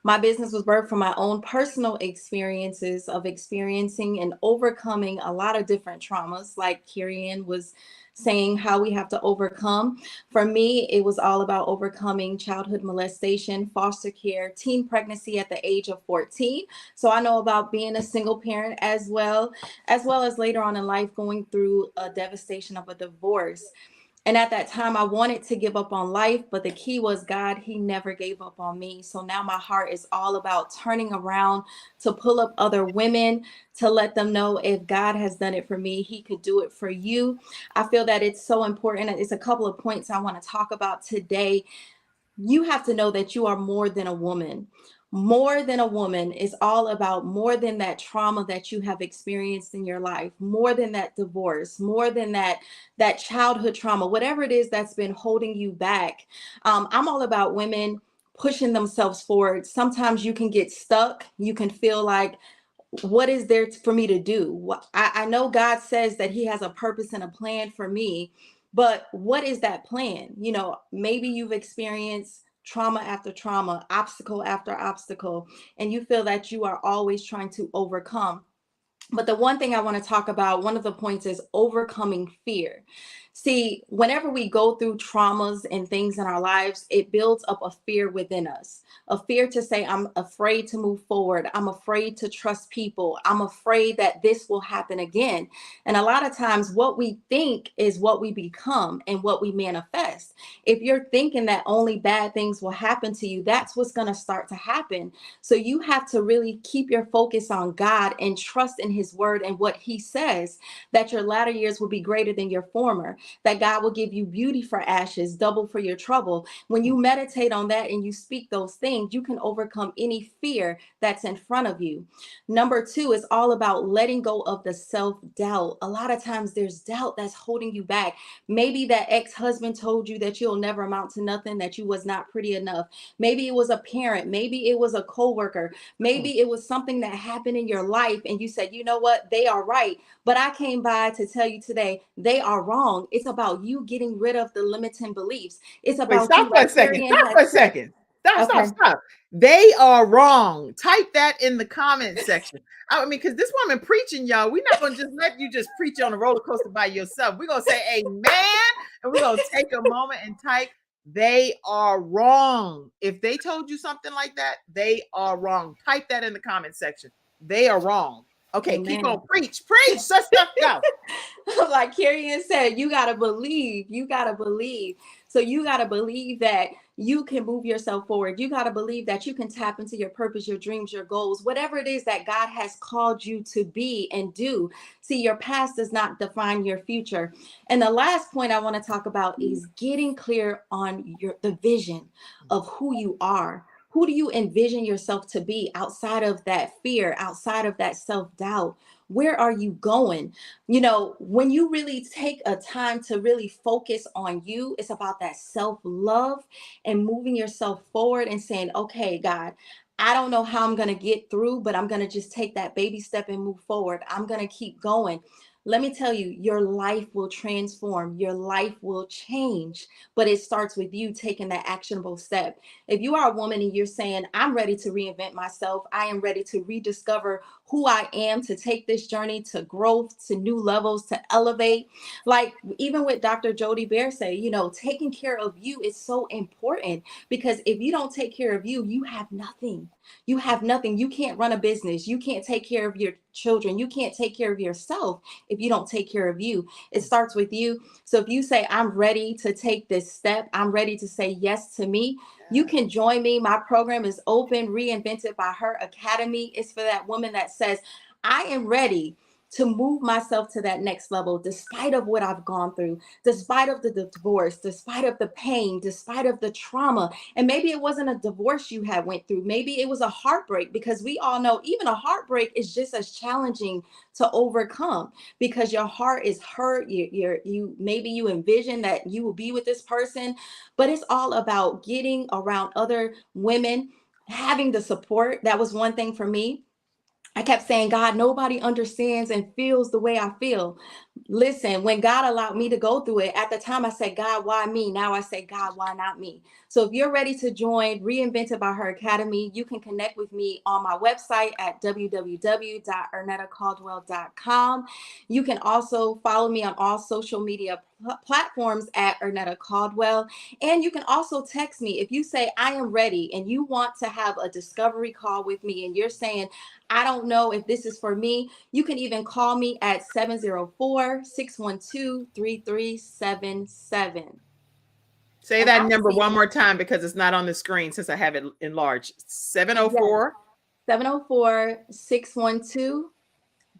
My business was birthed from my own personal experiences of experiencing and overcoming a lot of different traumas, like Kirian was saying how we have to overcome. For me, it was all about overcoming childhood molestation, foster care, teen pregnancy at the age of 14. So I know about being a single parent as well as later on in life going through a devastation of a divorce. And at that time, I wanted to give up on life, but the key was God. He never gave up on me. So now my heart is all about turning around to pull up other women, to let them know if God has done it for me, He could do it for you. I feel that it's so important. It's a couple of points I want to talk about today. You have to know that you are more than a woman. More than a woman is all about more than that trauma that you have experienced in your life, more than that divorce, more than that childhood trauma, whatever it is that's been holding you back. I'm all about women pushing themselves forward. Sometimes you can get stuck. You can feel like, what is there for me to do? I know God says that He has a purpose and a plan for me, but what is that plan? You know, maybe you've experienced trauma after trauma, obstacle after obstacle, and you feel that you are always trying to overcome. But the one thing I want to talk about, one of the points is overcoming fear. See, whenever we go through traumas and things in our lives, it builds up a fear within us, a fear to say, I'm afraid to move forward. I'm afraid to trust people. I'm afraid that this will happen again. And a lot of times what we think is what we become and what we manifest. If you're thinking that only bad things will happen to you, that's what's going to start to happen. So you have to really keep your focus on God and trust in his word and what he says, that your latter years will be greater than your former, that God will give you beauty for ashes, double for your trouble. When you meditate on that and you speak those things, you can overcome any fear that's in front of you. Number two is all about letting go of the self-doubt. A lot of times there's doubt that's holding you back. Maybe that ex-husband told you that you'll never amount to nothing, that you was not pretty enough. Maybe it was a parent, maybe it was a coworker, maybe it was something that happened in your life and you said, you know what, they are right. But I came by to tell you today, they are wrong. It's about you getting rid of the limiting beliefs. It's Wait, about stop you, for a like second. Carrie Ann Stop for has a said. second. Stop, stop, Okay. stop. They are wrong. Type that in the comment section. I mean, because this woman preaching, y'all, we're not going to just let you just preach on a roller coaster by yourself. We're going to say amen, and we're going to take a moment and type, they are wrong. If they told you something like that, they are wrong. Type that in the comment section. They are wrong. Okay, keep Amen. on. Preach, sister, go. Like Carrie Ann said, you got to believe. You got to believe. So you got to believe that you can move yourself forward. You got to believe that you can tap into your purpose, your dreams, your goals, whatever it is that God has called you to be and do. See, your past does not define your future. And the last point I want to talk about is getting clear on the vision of who you are. Who do you envision yourself to be outside of that fear, outside of that self-doubt? Where are you going? You know, when you really take a time to really focus on you, it's about that self-love and moving yourself forward and saying, okay, God, I don't know how I'm going to get through, but I'm going to just take that baby step and move forward. I'm going to keep going. Let me tell you, your life will transform, your life will change, but it starts with you taking that actionable step. If you are a woman and you're saying, I'm ready to reinvent myself, I am ready to rediscover who I am, to take this journey to growth, to new levels, to elevate. Like even with Dr. Jody Bear say, you know, taking care of you is so important, because if you don't take care of you, you have nothing. You have nothing. You can't run a business. You can't take care of your children. You can't take care of yourself if you don't take care of you. It starts with you. So if you say, I'm ready to take this step, I'm ready to say yes to me, you can join me. My program is open, Reinvented by Her Academy. It's for that woman that says, I am ready to move myself to that next level, despite of what I've gone through, despite of the divorce, despite of the pain, despite of the trauma. And maybe it wasn't a divorce you had went through. Maybe it was a heartbreak, because we all know even a heartbreak is just as challenging to overcome, because your heart is hurt. You maybe you envision that you will be with this person, but it's all about getting around other women, having the support. That was one thing for me. I kept saying, God, nobody understands and feels the way I feel. Listen, when God allowed me to go through it, at the time I said, God, why me? Now I say, God, why not me? So if you're ready to join Reinvented by Her Academy, you can connect with me on my website at www.ernettacaldwell.com. You can also follow me on all social media platforms at Ernetta Caldwell. And you can also text me if you say, I am ready, and you want to have a discovery call with me, and you're saying, I don't know if this is for me. You can even call me at 704-612-3377. Say And that I'll number see one you. more time because it's not on the screen since I have it enlarged. Yes, 704.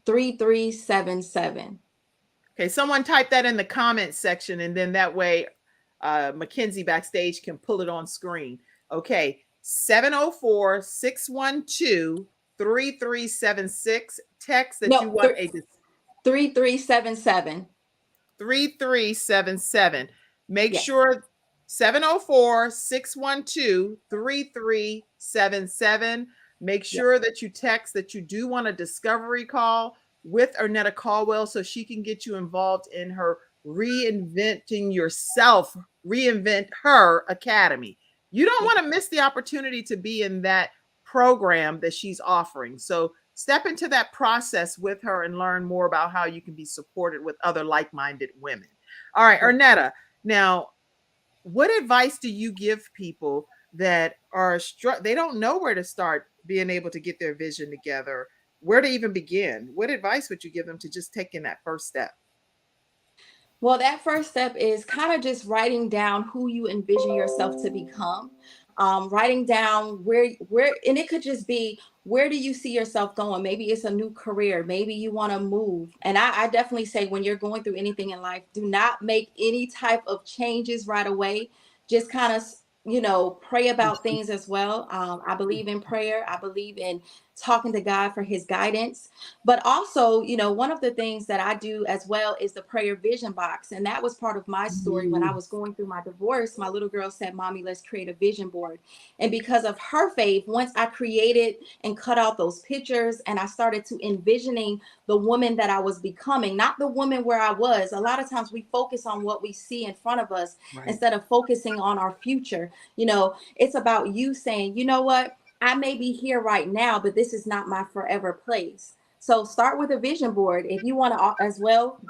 704-612-3377. Okay, someone type that in the comment section, and then that way Mackenzie backstage can pull it on screen. Okay, 704-612-3376. Text that you No, want a 3377. 3377. Make Yes. sure 704-612-3377. Make Yes. sure that you text that you do want a discovery call with Ernetta Caldwell so she can get you involved in her Reinventing Yourself, Reinvent Her Academy. You don't want to miss the opportunity to be in that program that she's offering. So step into that process with her and learn more about how you can be supported with other like-minded women. All right, Ernetta, now, what advice do you give people that are they don't know where to start being able to get their vision together, where to even begin? What advice would you give them to just taking that first step? Well, that first step is kind of just writing down who you envision yourself to become. writing down where, and it could just be, where do you see yourself going? Maybe it's a new career. Maybe you want to move. And I definitely say, when you're going through anything in life, do not make any type of changes right away. Just kind of, pray about things as well. I believe in prayer. I believe in talking to God for his guidance. But also, one of the things that I do as well is the prayer vision box. And that was part of my story. When I was going through my divorce, my little girl said, Mommy, let's create a vision board. And because of her faith, once I created and cut out those pictures, and I started to envisioning the woman that I was becoming, not the woman where I was. A lot of times we focus on what we see in front of us, right, instead of focusing on our future. It's about you saying, you know what? I may be here right now, but this is not my forever place. So start with a vision board. If you want to as well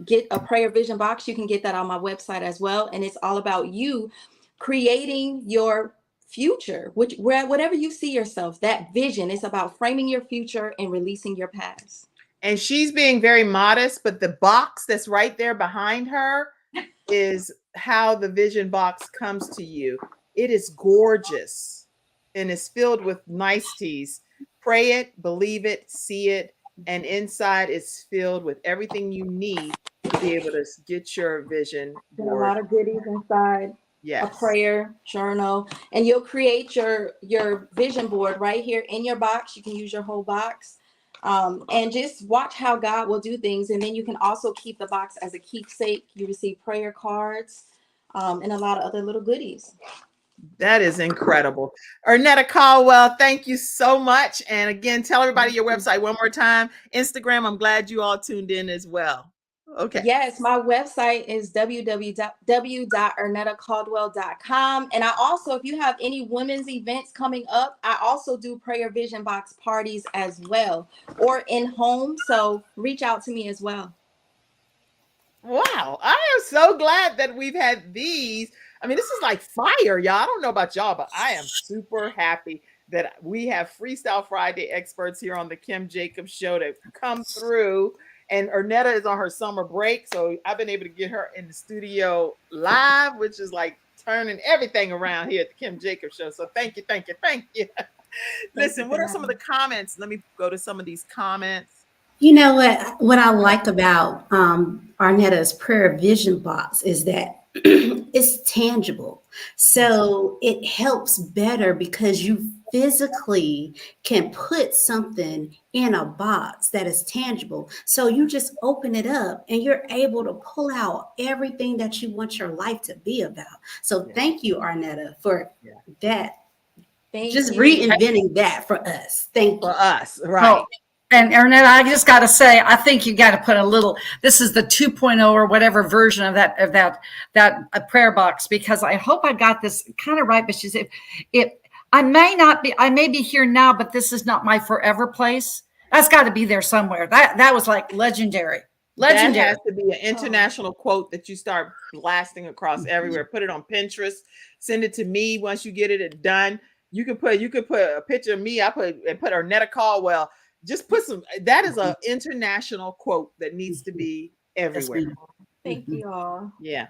get a prayer vision box, you can get that on my website as well. And it's all about you creating your future, whatever you see yourself, that vision is about framing your future and releasing your past. And she's being very modest, but the box that's right there behind her is how the vision box comes to you. It is gorgeous and it's filled with niceties. Pray it, believe it, see it, and inside it's filled with everything you need to be able to get your vision board. A lot of goodies inside. Yes. A prayer journal, and you'll create your vision board right here in your box. You can use your whole box, and just watch how God will do things. And then you can also keep the box as a keepsake. You receive prayer cards, and a lot of other little goodies. That is incredible. Ernetta Caldwell, thank you so much. And again, tell everybody your website one more time. Instagram, I'm glad you all tuned in as well. Okay. Yes, my website is www.ernettacaldwell.com. And I also, if you have any women's events coming up, I also do prayer vision box parties as well, or in home. So reach out to me as well. Wow. I am so glad that we've had these. I mean, this is like fire, y'all. I don't know about y'all, but I am super happy that we have FreeStyle Friday experts here on the Kim Jacobs Show to come through. And Ernetta is on her summer break, so I've been able to get her in the studio live, which is like turning everything around here at the Kim Jacobs Show. So thank you, thank you, thank you. Listen, what are some of the comments? Let me go to some of these comments. You know what I like about Arnetta's prayer vision box is that it's tangible. So it helps better because you physically can put something in a box that is tangible. So you just open it up and you're able to pull out everything that you want your life to be about. So thank you, Arnetta, for that. Just reinventing that for us. Thank you. For us, right. Oh. And Ernetta, I just got to say, I think you got to put a little. This is the 2.0 or whatever version of that prayer box, because I hope I got this kind of right. But she said, I may be here now, but this is not my forever place. That's got to be there somewhere. That was like legendary. That has to be an international quote that you start blasting across everywhere. Put it on Pinterest. Send it to me once you get it done. You could put a picture of me. I put Ernetta Caldwell. Just put some. That is an international quote that needs to be everywhere. Thank you all. Yeah.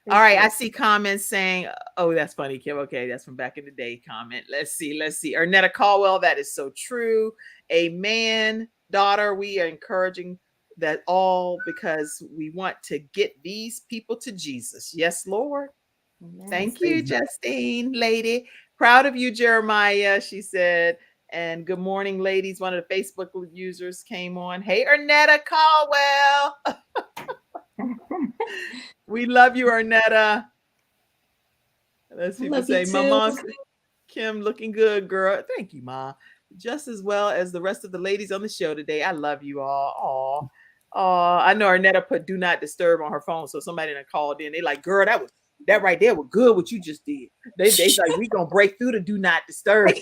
All right. I see comments saying, "Oh, that's funny, Kim." Okay, that's from back in the day. Comment. Let's see. Ernetta Caldwell. That is so true. Amen, daughter. We are encouraging that all because we want to get these people to Jesus. Yes, Lord. Yes, thank you, Justine, lady. Proud of you, Jeremiah. She said. And good morning, ladies. One of the Facebook users came on. Hey, Ernetta Caldwell. We love you, Ernetta. Let's people say, Mama Kim, looking good, girl. Thank you, Ma. Just as well as the rest of the ladies on the show today. I love you all. I know Ernetta put do not disturb on her phone. So somebody that called in, they like, girl, that right there was good what you just did. They like, we gonna break through the do not disturb.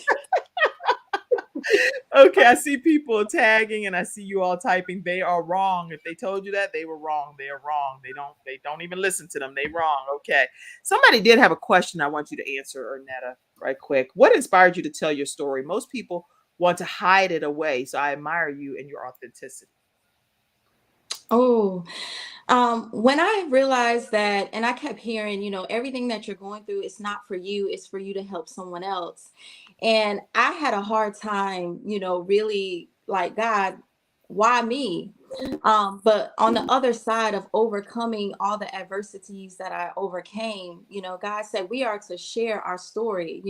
Okay, I see people tagging and I see you all typing. They are wrong. If they told you that, they were wrong. They are wrong. They don't even listen to them. They wrong. Okay. Somebody did have a question I want you to answer, Ernetta, right quick. What inspired you to tell your story? Most people want to hide it away. So I admire you and your authenticity. Oh, when I realized that, and I kept hearing, everything that you're going through, it's not for you, it's for you to help someone else. And I had a hard time, really like, God, why me? But on the other side of overcoming all the adversities that I overcame, God said we are to share our story.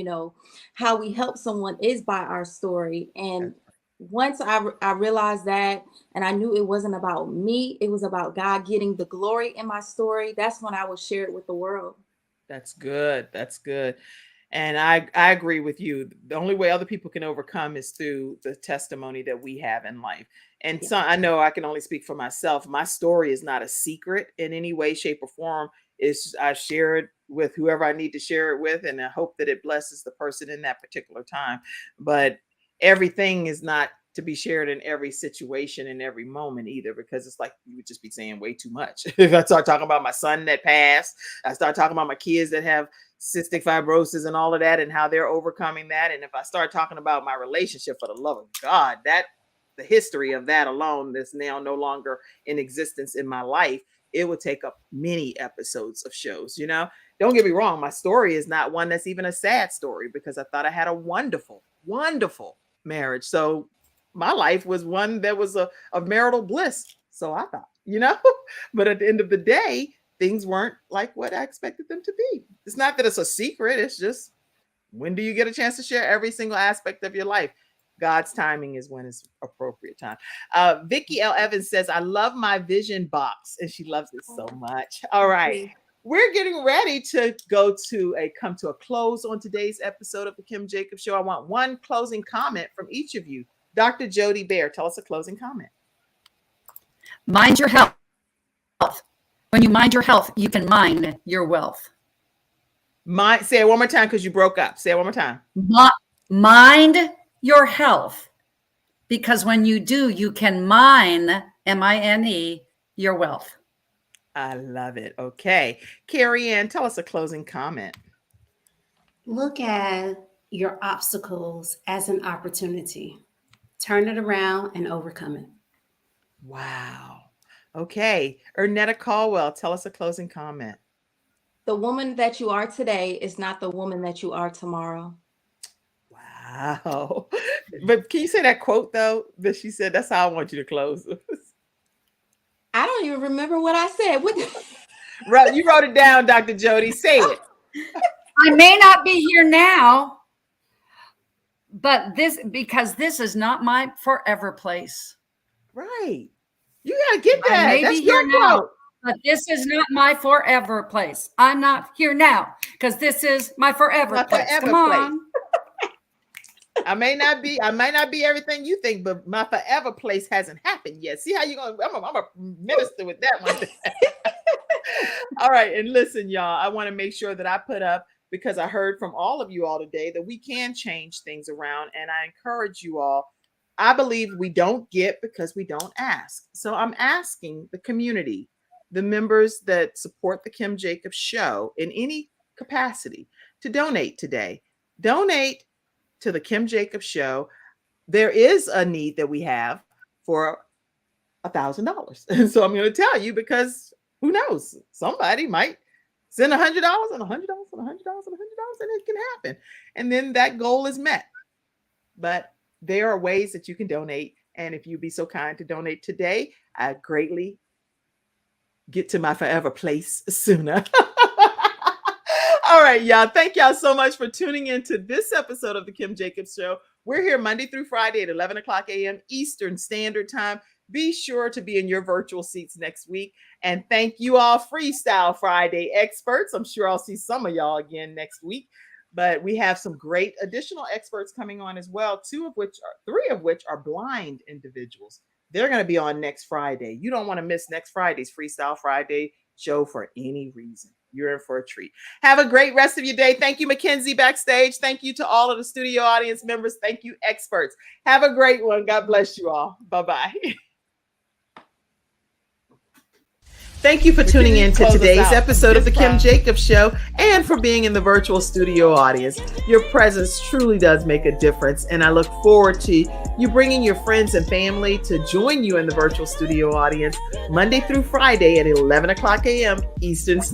How we help someone is by our story. And once I realized that, and I knew it wasn't about me, it was about God getting the glory in my story, that's when I would share it with the world. That's good. That's good. And I agree with you. The only way other people can overcome is through the testimony that we have in life. And Yeah. so I know I can only speak for myself. My story is not a secret in any way, shape, or form. I share it with whoever I need to share it with, and I hope that it blesses the person in that particular time. But everything is not to be shared in every situation in every moment either, because it's like you would just be saying way too much. If I start talking about my son that passed, I start talking about my kids that have cystic fibrosis and all of that and how they're overcoming that. And if I start talking about my relationship, for the love of God, that the history of that alone that's now no longer in existence in my life, it would take up many episodes of shows. Don't get me wrong, my story is not one that's even a sad story, because I thought I had a wonderful, wonderful marriage. So my life was one that was of marital bliss. So I thought, but at the end of the day, things weren't like what I expected them to be. It's not that it's a secret. It's just, when do you get a chance to share every single aspect of your life? God's timing is when it's appropriate time. Vicki L. Evans says, I love my vision box, and she loves it so much. All right. We're getting ready to come to a close on today's episode of the Kim Jacobs Show. I want one closing comment from each of you. Dr. Jody Bear, tell us a closing comment. Mind your health. When you mind your health, you can mine your wealth. Say it one more time, because you broke up. Say it one more time. Mind your health, because when you do, you can mine, M-I-N-E, your wealth. I love it. Okay. Carrie Ann, tell us a closing comment. Look at your obstacles as an opportunity. Turn it around and overcome it. Wow. Okay. Ernetta Caldwell, tell us a closing comment. The woman that you are today is not the woman that you are tomorrow. Wow. But can you say that quote, though, that she said? That's how I want you to close. I don't even remember what I said. You wrote it down, Dr. Jody. Say it. I may not be here now, but because this is not my forever place. Right. You got to get that. I may That's be here your now, quote. but this is not my forever place. I'm not here now because this is my forever place. Come on. I might not be everything you think, but my forever place hasn't happened yet. See how you're going? I'm a minister with that one. All right. And listen, y'all, I want to make sure that I put up, because I heard from all of you all today that we can change things around. And I encourage you all. I believe we don't get because we don't ask. So I'm asking the community, the members that support the Kim Jacobs Show in any capacity, to donate today. Donate to the Kim Jacobs Show. There is a need that we have for $1,000. And so I'm going to tell you, because who knows? Somebody might send $100 and $100 and $100 and $100 and it can happen. And then that goal is met. But there are ways that you can donate. And if you'd be so kind to donate today, I greatly get to my forever place sooner. All right, y'all. Thank y'all so much for tuning into this episode of the Kim Jacobs Show. We're here Monday through Friday at 11 o'clock a.m. Eastern Standard Time. Be sure to be in your virtual seats next week. And thank you all, FreeStyle Friday experts. I'm sure I'll see some of y'all again next week. But we have some great additional experts coming on as well, three of which are blind individuals. They're going to be on next Friday. You don't want to miss next Friday's FreeStyle Friday show for any reason. You're in for a treat. Have a great rest of your day. Thank you, Mackenzie, backstage. Thank you to all of the studio audience members. Thank you, experts. Have a great one. God bless you all. Bye-bye. Thank you for tuning in to close us today's out? episode of The Yes, Kim Bob. Jacobs Show and for being in the virtual studio audience. Your presence truly does make a difference, and I look forward to you bringing your friends and family to join you in the virtual studio audience Monday through Friday at 11 o'clock a.m. Eastern